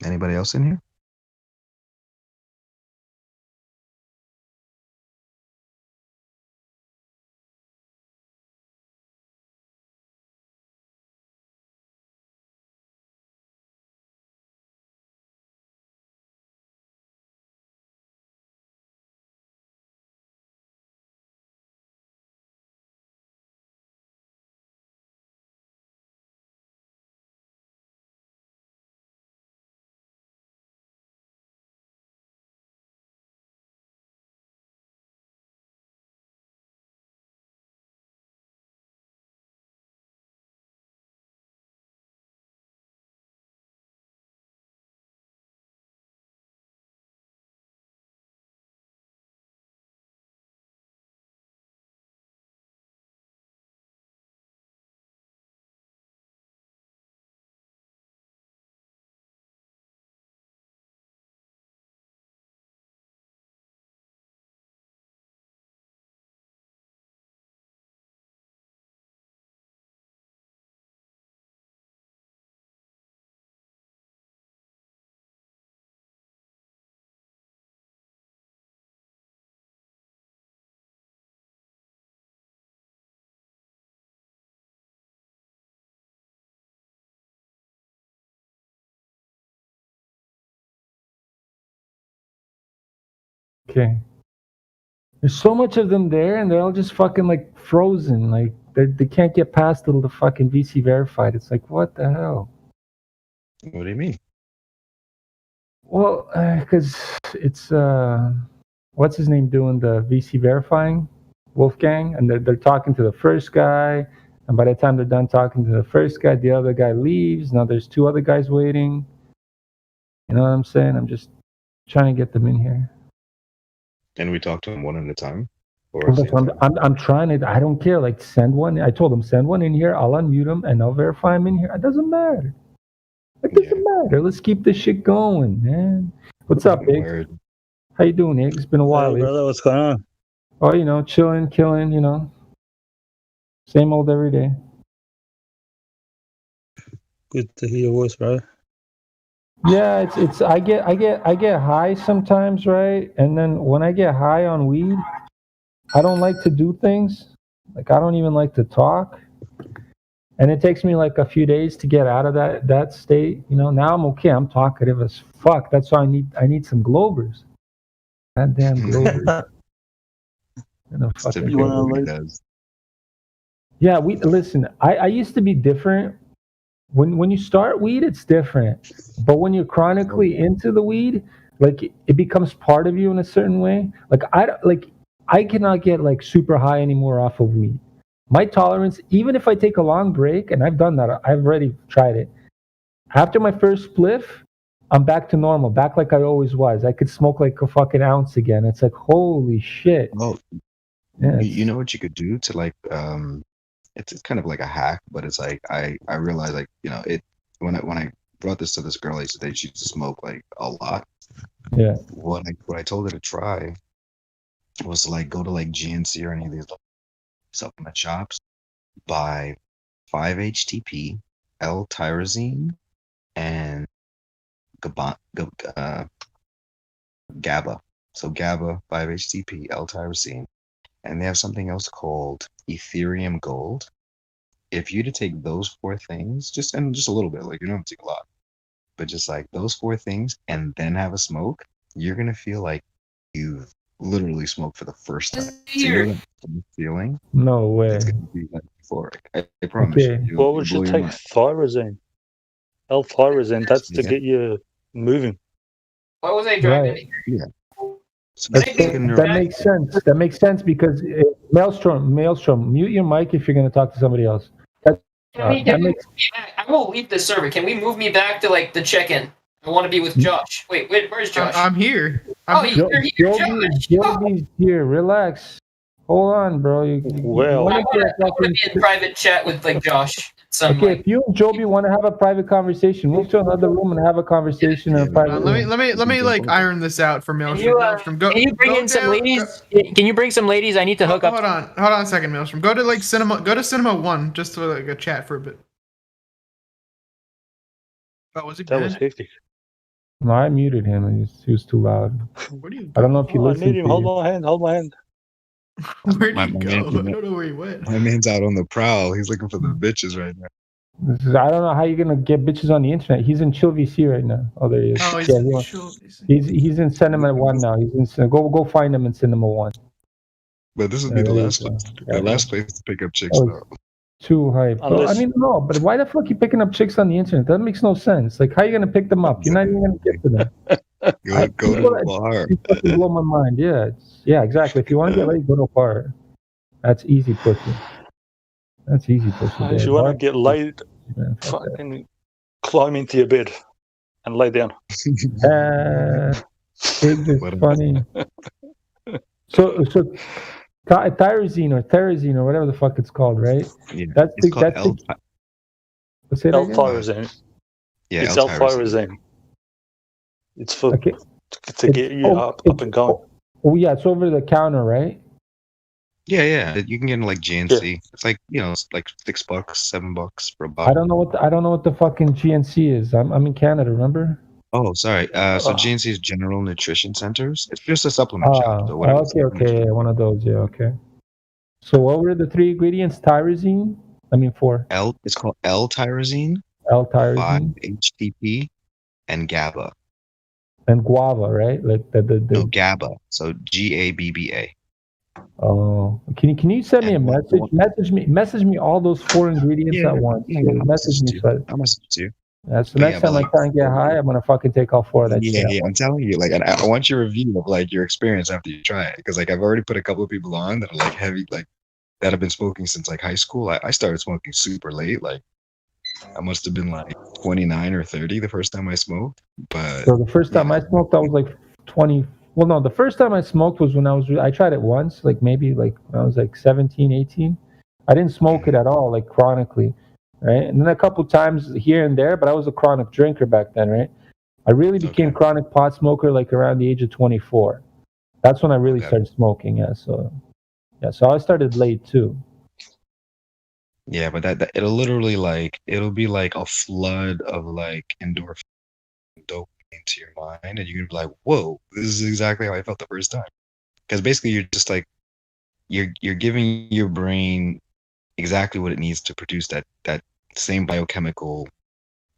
Anybody else in here? Okay. There's so much of them there, and they're all just fucking like frozen. Like they can't get past the fucking VC verified. It's like, what the hell? What do you mean? Well, because it's what's his name doing the VC verifying, Wolfgang, and they're talking to the first guy, and by the time they're done talking to the first guy, the other guy leaves. Now there's 2 other guys waiting. You know what I'm saying? I'm just trying to get them in here. And we talk to them one at a time? Or I'm trying it. I don't care. Like, send one. I told them, send one in here. I'll unmute them and I'll verify them in here. It doesn't matter. It doesn't matter. Let's keep this shit going, man. What's up, Iggs? How you doing, Iggs? It's been a while. Hey, brother, what's going on? Oh, you know, chilling, killing, you know. Same old every day. Good to hear your voice, brother. Yeah, it's I get high sometimes, right? And then when I get high on weed, I don't like to do things. Like, I don't even like to talk. And it takes me like a few days to get out of that state. You know, now I'm okay. I'm talkative as fuck. That's why I need some Globers. Goddamn Globers. And a It's fucking typically wanna what he like- does. Yeah, listen. I used to be different. When you start weed, it's different. But when you're chronically into the weed, like it becomes part of you in a certain way. Like I cannot get like super high anymore off of weed. My tolerance, even if I take a long break, and I've done that, I've already tried it. After my first spliff, I'm back to normal, back like I always was. I could smoke like a fucking ounce again. It's like, holy shit. Well, Yeah, you know what you could do to like it's kind of like a hack, but it's like I realized like, you know, it when I brought this to this girl, I used to date, she used to smoke like a lot. Yeah. What I told her to try was to like go to like GNC or any of these like, supplement shops, buy 5-HTP, L-tyrosine, and GABA. So GABA, 5-HTP, L-tyrosine, and they have something else called Ethereum Gold. If you to take those 4 things, just a little bit, like you don't have to take a lot, but just like those 4 things, and then have a smoke, you're gonna feel like you've literally smoked for the first time. So you're gonna feeling No way. it's gonna be like euphoric. I promise Okay. you. Why would you take tyrosine? L-tyrosine, that's to Yeah. get you moving. What was I driving? Right. So That it's fucking That makes sense. That makes sense because Maelstrom, mute your mic if you're going to talk to somebody else. That makes I will leave the server. Can we move me back to like the check-in? I want to be with Josh. Wait, where's Josh? I'm here. Oh, I'm here. you're here, Josh. Joby's here. Relax. Hold on, bro. Well- I want to be in private chat with like Josh. Some Okay, like, if you and Joby want to have a private conversation, move to another room and have a conversation in a private room. Let me like iron this out for Maelstrom. Can you, Maelstrom, go, can you bring go in some down- ladies? Can you bring some ladies? I need to hook up. Hold on a second, Maelstrom. Go to like cinema. Go to Cinema 1 just to like a chat for a bit. Oh, was he That was banned? hectic. No, I muted him. He was too loud. Where do you? I don't know if you Oh, I listened need to him. Hold you. my hand. Hold my hand. Where My- did my he man- go? I don't know where he went. My man's out on the prowl. He's looking for the bitches right now. I don't know how you're gonna get bitches on the internet. He's in Chill VC right now. Oh, there he is. Oh, he's Yeah, he wants- chill. he's in Cinema 1 now. He's in go find him in Cinema 1. But this would be the There last you go. place. Yeah. The last place to pick up chicks Oh, though. Too hype. Well, I Unless- mean, no, but why the fuck you picking up chicks on the internet? That makes no sense. Like, how you gonna pick them up? You're not even gonna get to them. Go to people- the bar. You fucking blow my mind. Yeah, yeah, exactly. If you want to get laid, go to a bar. That's easy pussy. That's easy pussy. If babe. you want Bar- to get laid, man, fuck that. fucking climb into your bed and lay down. Big is What a- funny. So tyrosine or whatever the fuck it's called, right? Yeah. That's It's the called that's the, L. let's say that again? L-tyrosine. Yeah, It's L-tyrosine. L-tyrosine. It's for Okay. to get you up and going. Oh yeah, it's over the counter, right? Yeah. You can get in like GNC. It's like, you know, it's like $6, $7 for a I bottle. don't know what the fucking GNC is. I'm in Canada, remember? Oh, sorry. So Oh. GNC is General Nutrition Centers. It's just a supplement shop. So Oh, whatever okay, supplement yeah, one of those, yeah, okay. So what were the 3 ingredients? Tyrosine? I mean 4. It's called L-tyrosine, L-tyrosine 5-HTP, and GABA. and guava, right? Like No, GABA. So GABBA. Oh, can you send me a And what- message me all those 4 ingredients Yeah, at once. yeah, Yeah, I'll message me. you. So, I'll message it to you. so But next yeah, time but I like- try and get high, I'm gonna fucking take all 4 of that Yeah, shit. I'm telling you, like, and I want your review of like your experience after you try it, because like I've already put a couple of people on that are like heavy, like that have been smoking since like high school. I started smoking super late, like I must have been like 29 or 30 the first time I smoked. But So the first time I smoked, I was like 20. Well, no, the first time I smoked was when I tried it once, like maybe like when I was like 17, 18. I didn't smoke it at all, like chronically, right? And then a couple times here and there, but I was a chronic drinker back then, right? I really became Okay. chronic pot smoker like around the age of 24. That's when I really Okay. started smoking. Yeah, so I started late too. yeah, but that it'll literally like it'll be like a flood of like endorphin dopamine into your mind, and you're gonna be like, "Whoa, this is exactly how I felt the first time." Because basically, you're just like you're giving your brain exactly what it needs to produce that same biochemical,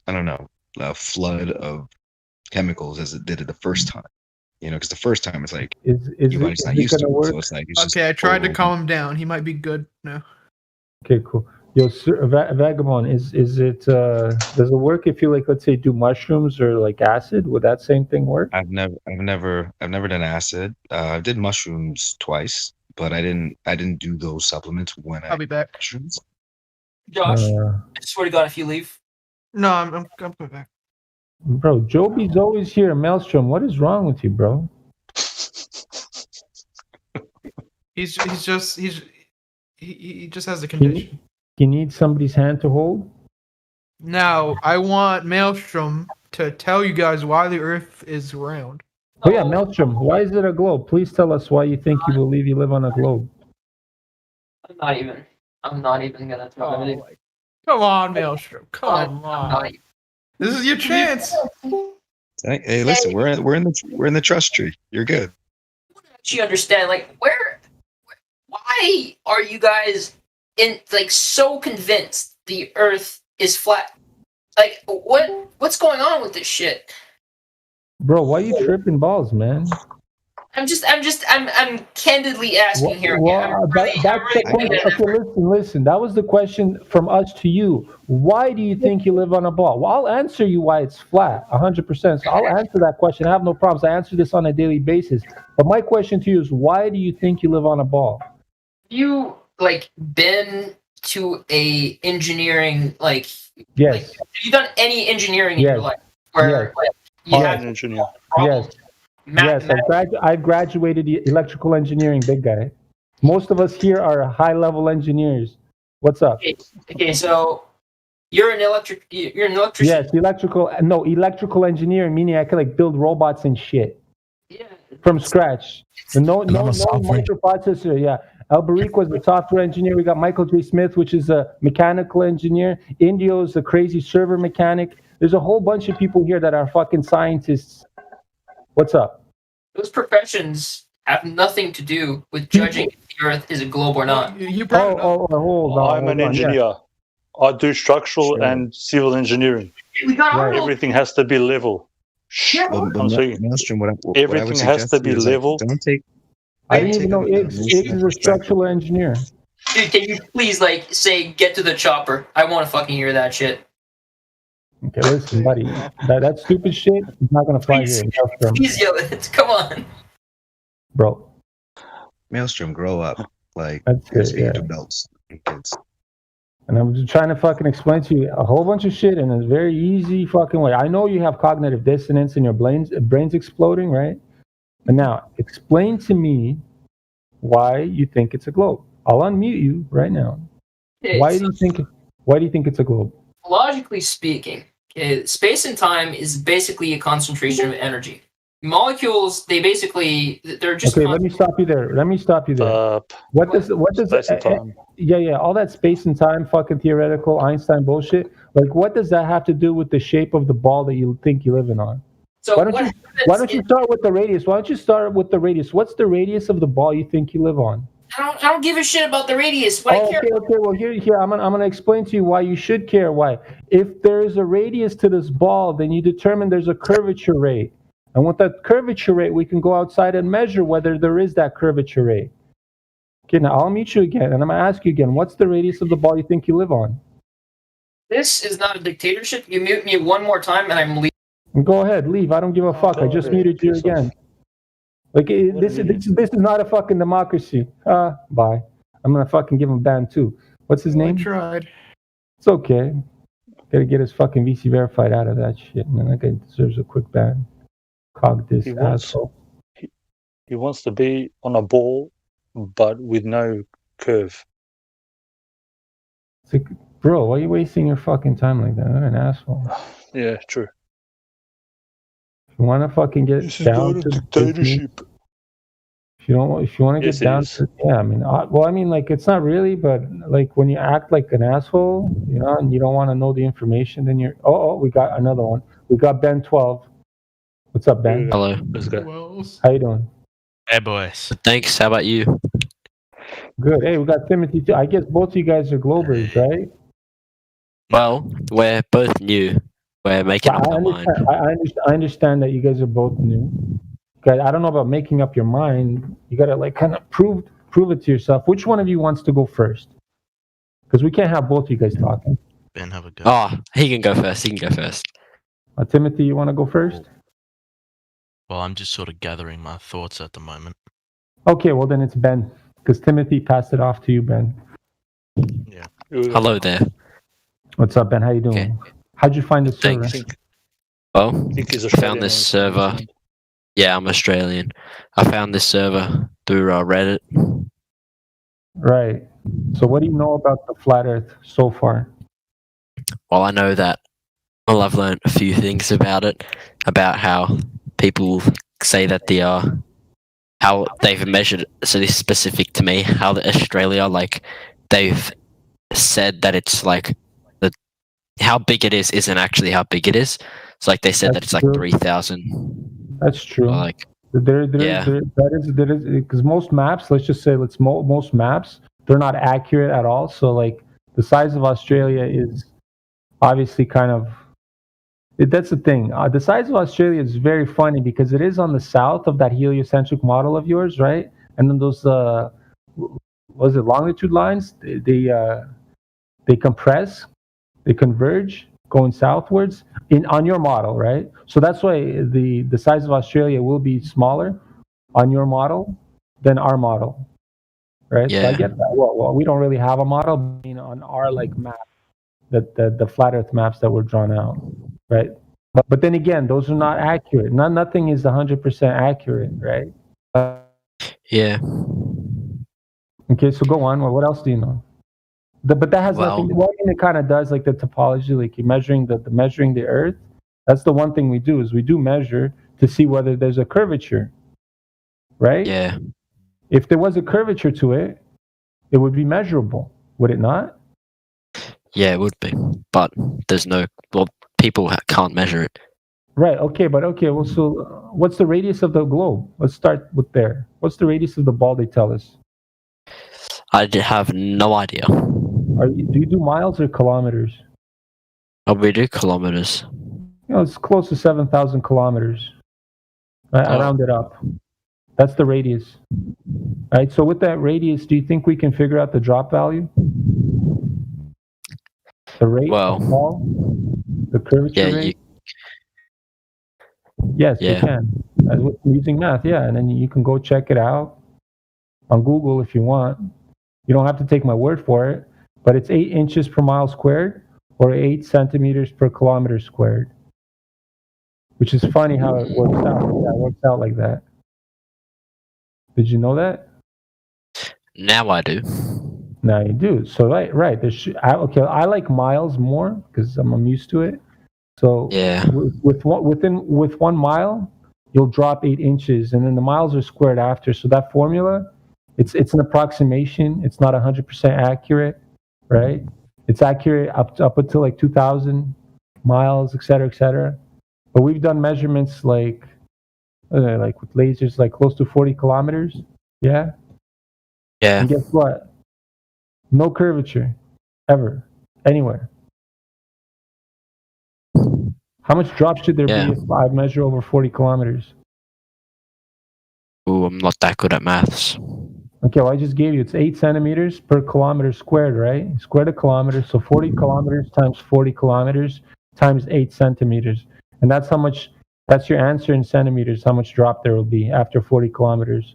I don't know, flood of chemicals as it did it the first time. Because the first time it's like Is your body's not used to it, so it's like it's just Okay, I tried to overwhelming. calm him down. He might be good. No. Okay, cool. Yo, sir, Vagabond, is it does it work if you, like, let's say, do mushrooms or like acid? Would that same thing work? I've never done acid. I did mushrooms twice, but I didn't do those supplements when I'll be back. mushrooms. Josh, I swear to God, if you leave. No, I'm coming back. Bro, Joby's always here. Maelstrom, what is wrong with you, bro? He just has a condition. You need somebody's hand to hold? Now, I want Maelstrom to tell you guys why the Earth is round. Oh yeah, Maelstrom, why is it a globe? Please tell us why you think you believe you live on a globe. I'm not even gonna throw it. Come on, Maelstrom. Come on. This is your chance. Hey, listen, we're in the trust tree. You're good. Actually understand, like, why are you guys so convinced the Earth is flat? Like, what's going on with this shit? Bro, why are you tripping balls, man? I'm candidly asking here. Listen. That was the question from us to you. Why do you think you live on a ball? Well, I'll answer you why it's flat, 100%. So I'll answer that question. I have no problems. I answer this on a daily basis. But my question to you is, why do you think you live on a ball? You been to a engineering Yes. have you done any engineering in your life? Where you had an engineer. Yes. Yes, I graduated electrical engineering, big guy. Most of us here are high-level engineers. What's up? Okay, so you're an electrician. Yes, electrical engineering, meaning I can build robots and shit. Yeah. From scratch. No microprocessor. Yeah. Alberic was the software engineer. We got Michael J. Smith, which is a mechanical engineer. Indio's a crazy server mechanic. There's a whole bunch of people here that are fucking scientists. What's up? Those professions have nothing to do with judging if the Earth is a globe or not. Hold on. I'm an engineer. Yeah. I do structural and civil engineering. Everything has to be level. I'm saying everything has to be level. I didn't even know Iggs is a structural engineer. Dude, can you please say get to the chopper? I want to fucking hear that shit. Okay, listen, buddy. That stupid shit is not gonna fly here. Please yell it. Come on, bro. Maelstrom, grow up. That's it. Yeah. Belts, kids. And I'm just trying to fucking explain to you a whole bunch of shit in a very easy fucking way. I know you have cognitive dissonance and your brain's exploding, right? But now, explain to me why you think it's a globe. I'll unmute you right now. Why do you think it's a globe? Logically speaking, space and time is basically a concentration of energy. Molecules, they're just. Okay, let me stop you there. What does space and time? Yeah, all that space and time fucking theoretical Einstein bullshit. What does that have to do with the shape of the ball that you think you're living on? So why don't you start with the radius? What's the radius of the ball you think you live on? I don't give a shit about the radius. Why care? Okay. Well, here I'm gonna explain to you why you should care. Why? If there is a radius to this ball, then you determine there's a curvature rate, and with that curvature rate, we can go outside and measure whether there is that curvature rate. Okay, now I'll meet you again, and I'm gonna ask you again. What's the radius of the ball you think you live on? This is not a dictatorship. You mute me one more time, and I'm leaving. Go ahead, leave. I don't give a fuck. I just muted you again. This is not a fucking democracy. Bye. I'm gonna fucking give him a ban too. What's his name? I tried. It's okay. Gotta get his fucking VC verified out of that shit, man. That guy deserves a quick ban. Cog this asshole. He wants to be on a ball, but with no curve. It's bro, why are you wasting your fucking time like that? What an asshole. Yeah, true. You want to fucking get down to dictatorship. If you want to get down to, it's not really, but when you act like an asshole, and you don't want to know the information, then you're. We got another one. We got Ben 12. What's up, Ben? Hello. How you doing? Hey, boys. Thanks. How about you? Good. Hey, we got Timothy too. I guess both of you guys are Globers, right? Well, we're both new. We're making up our mind. I understand that you guys are both new. Okay, I don't know about making up your mind. You gotta like kind of prove it to yourself. Which one of you wants to go first? Because we can't have both of you guys talking. Ben, have a go. Oh, he can go first. Timothy, you want to go first? Well, I'm just sort of gathering my thoughts at the moment. Okay, well then it's Ben. Because Timothy passed it off to you, Ben. Yeah. Hello there. What's up, Ben? How you doing? Okay. How'd you find the server? Well, I found this server. Yeah, I'm Australian. I found this server through Reddit. Right. So what do you know about the flat Earth so far? Well, I know that. Well, I've learned a few things about it, about how people say that they are, how they've measured. So this is specific to me. How the Australia, like, they've said that it's like how big it is isn't actually how big it is. It's like they said that it's like 3,000. That's true. Like, that is because most maps, let's just say, most maps, they're not accurate at all. So like the size of Australia is obviously kind of. That's the thing. The size of Australia is very funny because it is on the south of that heliocentric model of yours, right? And then those was it longitude lines? They compress, they converge, going southwards on your model, right? So that's why the size of Australia will be smaller on your model than our model, right? Yeah. So I get that. Well, we don't really have a model, on our like map, the flat Earth maps that were drawn out, right? But then again, those are not accurate. Nothing is 100% accurate, right? Yeah. Okay, so go on. Well, what else do you know? But that has nothing. One thing it kind of does, like the topology, like you're measuring the Earth. That's the one thing we do is we do measure to see whether there's a curvature, right? Yeah. If there was a curvature to it, it would be measurable, would it not? Yeah, it would be, but there's no. Well, people can't measure it. Right. Okay. Well, so what's the radius of the globe? Let's start with there. What's the radius of the ball? They tell us. I have no idea. Do you do miles or kilometers? Oh, we do kilometers. It's close to 7,000 kilometers. I round it up. That's the radius. Right. So with that radius, do you think we can figure out the drop value? The rate of fall? The curvature rate? Yes, you can. Using math, yeah. And then you can go check it out on Google if you want. You don't have to take my word for it. But it's 8 inches per mile squared or 8 centimeters per kilometer squared. Which is funny how it works out. Yeah, it works out like that. Did you know that? Now I do. Now you do. So right. I like miles more because I'm used to it. So yeah, with 1 mile, you'll drop 8 inches, and then the miles are squared after. So that formula, it's an approximation. It's not 100% accurate, right? It's accurate up until like 2,000 miles, et cetera. But we've done measurements like with lasers, like close to 40 kilometers. Yeah. Yeah. And guess what? No curvature, ever, anywhere. How much drop should there be if I measure over 40 kilometers? Ooh, I'm not that good at maths. Okay, well, I just gave you, it's 8 centimeters per kilometer squared, right? Squared a kilometer, so 40 kilometers times 40 kilometers times 8 centimeters. And that's your answer in centimeters, how much drop there will be after 40 kilometers.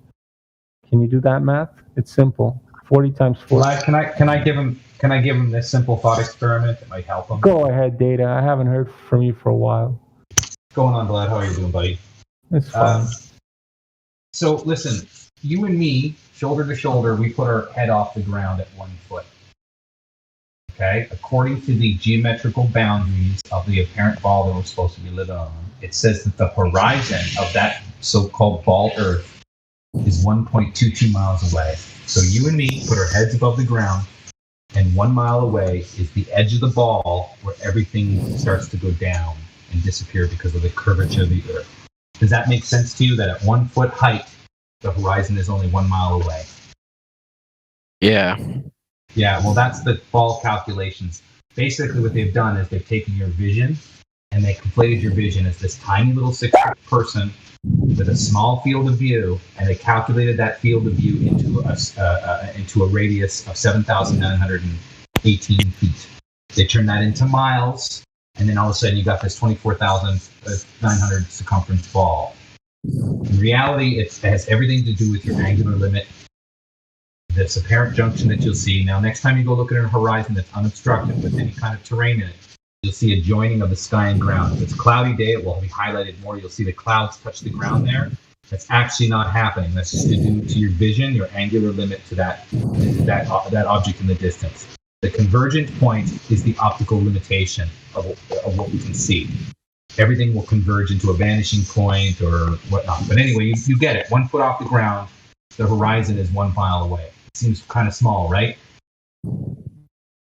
Can you do that math? It's simple. 40 times 40. Can I give him this simple thought experiment that might help him? Go ahead, Data. I haven't heard from you for a while. What's going on, Vlad? How are you doing, buddy? It's fine. So listen, you and me, shoulder to shoulder, we put our head off the ground at 1 foot. Okay? According to the geometrical boundaries of the apparent ball that we're supposed to be living on, it says that the horizon of that so-called ball Earth is 1.22 miles away. So you and me put our heads above the ground, and 1 mile away is the edge of the ball where everything starts to go down and disappear because of the curvature of the Earth. Does that make sense to you that at 1 foot height, the horizon is only 1 mile away? Yeah. Yeah, well, that's the ball calculations. Basically, what they've done is they've taken your vision and they conflated your vision as this tiny little 6-foot person with a small field of view, and they calculated that field of view into a radius of 7,918 feet. They turned that into miles, and then all of a sudden you got this 24,900 circumference ball. In reality, it has everything to do with your angular limit. This apparent junction that you'll see. Now, next time you go look at a horizon that's unobstructed with any kind of terrain in it, you'll see a joining of the sky and ground. If it's a cloudy day, it will be highlighted more. You'll see the clouds touch the ground there. That's actually not happening. That's just to do to your vision, your angular limit to that object in the distance. The convergent point is the optical limitation of what we can see. Everything will converge into a vanishing point or whatnot. But anyway, you get it. 1 foot off the ground, the horizon is 1 mile away. It seems kind of small, right?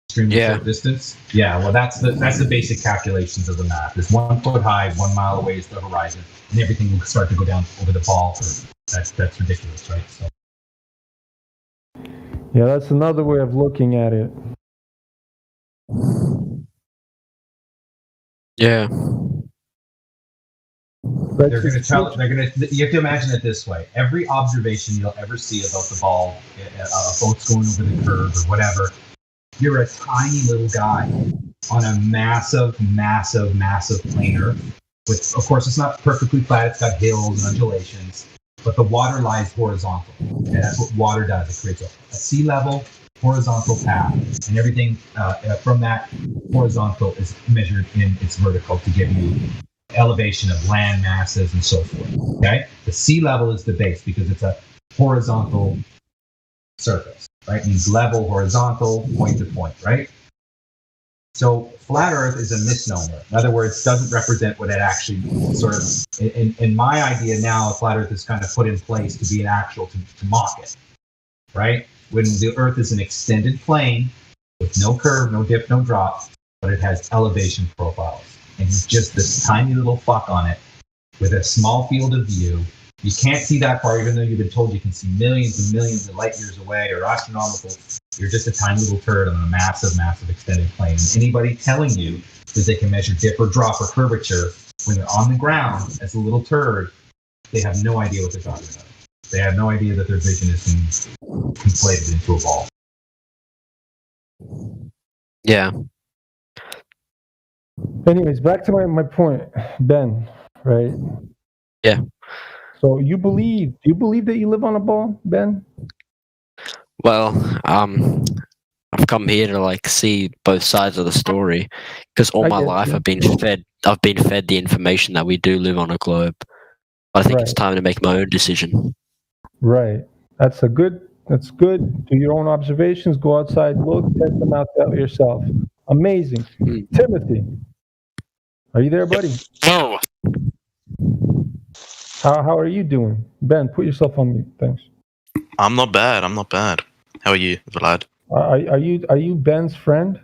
Extremely short distance. Yeah, well, that's the basic calculations of the map. It's 1 foot high, 1 mile away is the horizon, and everything will start to go down over the ball. That's ridiculous, right? So. Yeah, that's another way of looking at it. Yeah. They're going to tell. They're going to. You have to imagine it this way: every observation you'll ever see about the ball, a boat's going over the curve or whatever, you're a tiny little guy on a massive plain Earth. With, of course, it's not perfectly flat; it's got hills and undulations, but the water lies horizontal, and that's what water does. It creates a sea level horizontal path, and everything from that horizontal is measured in its vertical to give you elevation of land masses and so forth. Okay, the sea level is the base because it's a horizontal surface, right? It means level, horizontal, point to point, right? So flat Earth is a misnomer. In other words, doesn't represent what it actually sort of. In my idea now, flat Earth is kind of put in place to be an actual to mock it, right? When the Earth is an extended plane with no curve, no dip, no drop, but it has elevation profiles. And it's just this tiny little fuck on it with a small field of view. You can't see that far, even though you've been told you can see millions and millions of light years away or astronomical. You're just a tiny little turd on a massive extended plane. And anybody telling you that they can measure dip or drop or curvature when they're on the ground as a little turd, they have no idea what they're talking about. They have no idea that their vision is being conflated into a ball. Yeah. Anyways, back to my point, Ben, right? Yeah. So do you believe that you live on a ball, Ben? Well, I've come here to like see both sides of the story because all my life I've been fed the information that we do live on a globe. But I think it's time to make my own decision. Right. That's good. Do your own observations, go outside, look, test them out yourself. Amazing. Timothy, are you there, buddy? No. How are you doing? Ben, put yourself on mute. Thanks. I'm not bad. How are you, Vlad? Are you Ben's friend?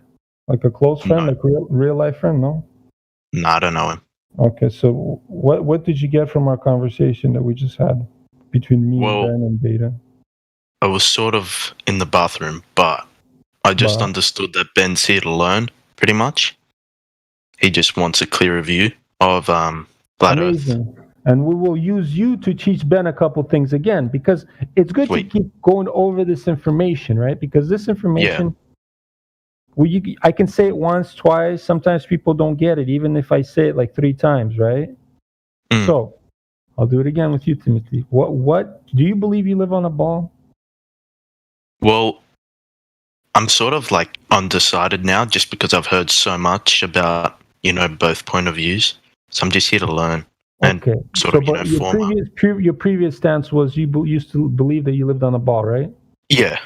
Like a close friend, like real life friend? No? No, I don't know him. Okay, so what did you get from our conversation that we just had between me and Ben and Beta? I was sort of in the bathroom, but I just understood that Ben's here to learn, pretty much. He just wants a clearer view of flat Earth. And we will use you to teach Ben a couple things again, because it's good to keep going over this information, right? Because this information, I can say it once, twice. Sometimes people don't get it, even if I say it like 3 times, right? So I'll do it again with you, Timothy. What do you believe you live on a ball? Well, I'm sort of like undecided now, just because I've heard so much about, both point of views. So I'm just here to learn. Okay. Your previous stance was you used to believe that you lived on a ball, right? Yeah.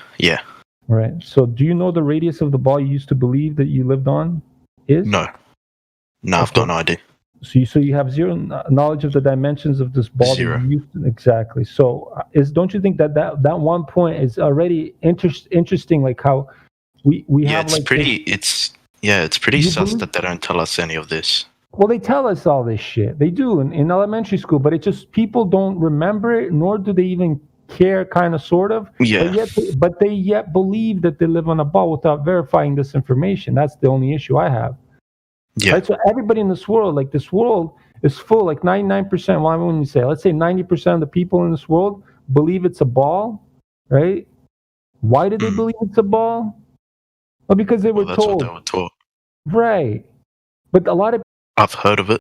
Right. So do you know the radius of the ball you used to believe that you lived on is? No, I've got no idea. So you have zero knowledge of the dimensions of this ball. Zero. Exactly. So don't you think that 1 point is already interesting? Like how we have. It's pretty sus that they don't tell us any of this. Well, they tell us all this shit. They do in elementary school, but it just people don't remember it, nor do they even care, kind of, sort of. Yeah. But they yet believe that they live on a ball without verifying this information. That's the only issue I have. Yeah. Right? So everybody in this world, like this world is full, like 99%. Well, when you say, let's say 90% of the people in this world believe it's a ball, right? Why do they believe it's a ball? Well, because they were That's told. what they were taught. Right. But a lot of I've heard of it.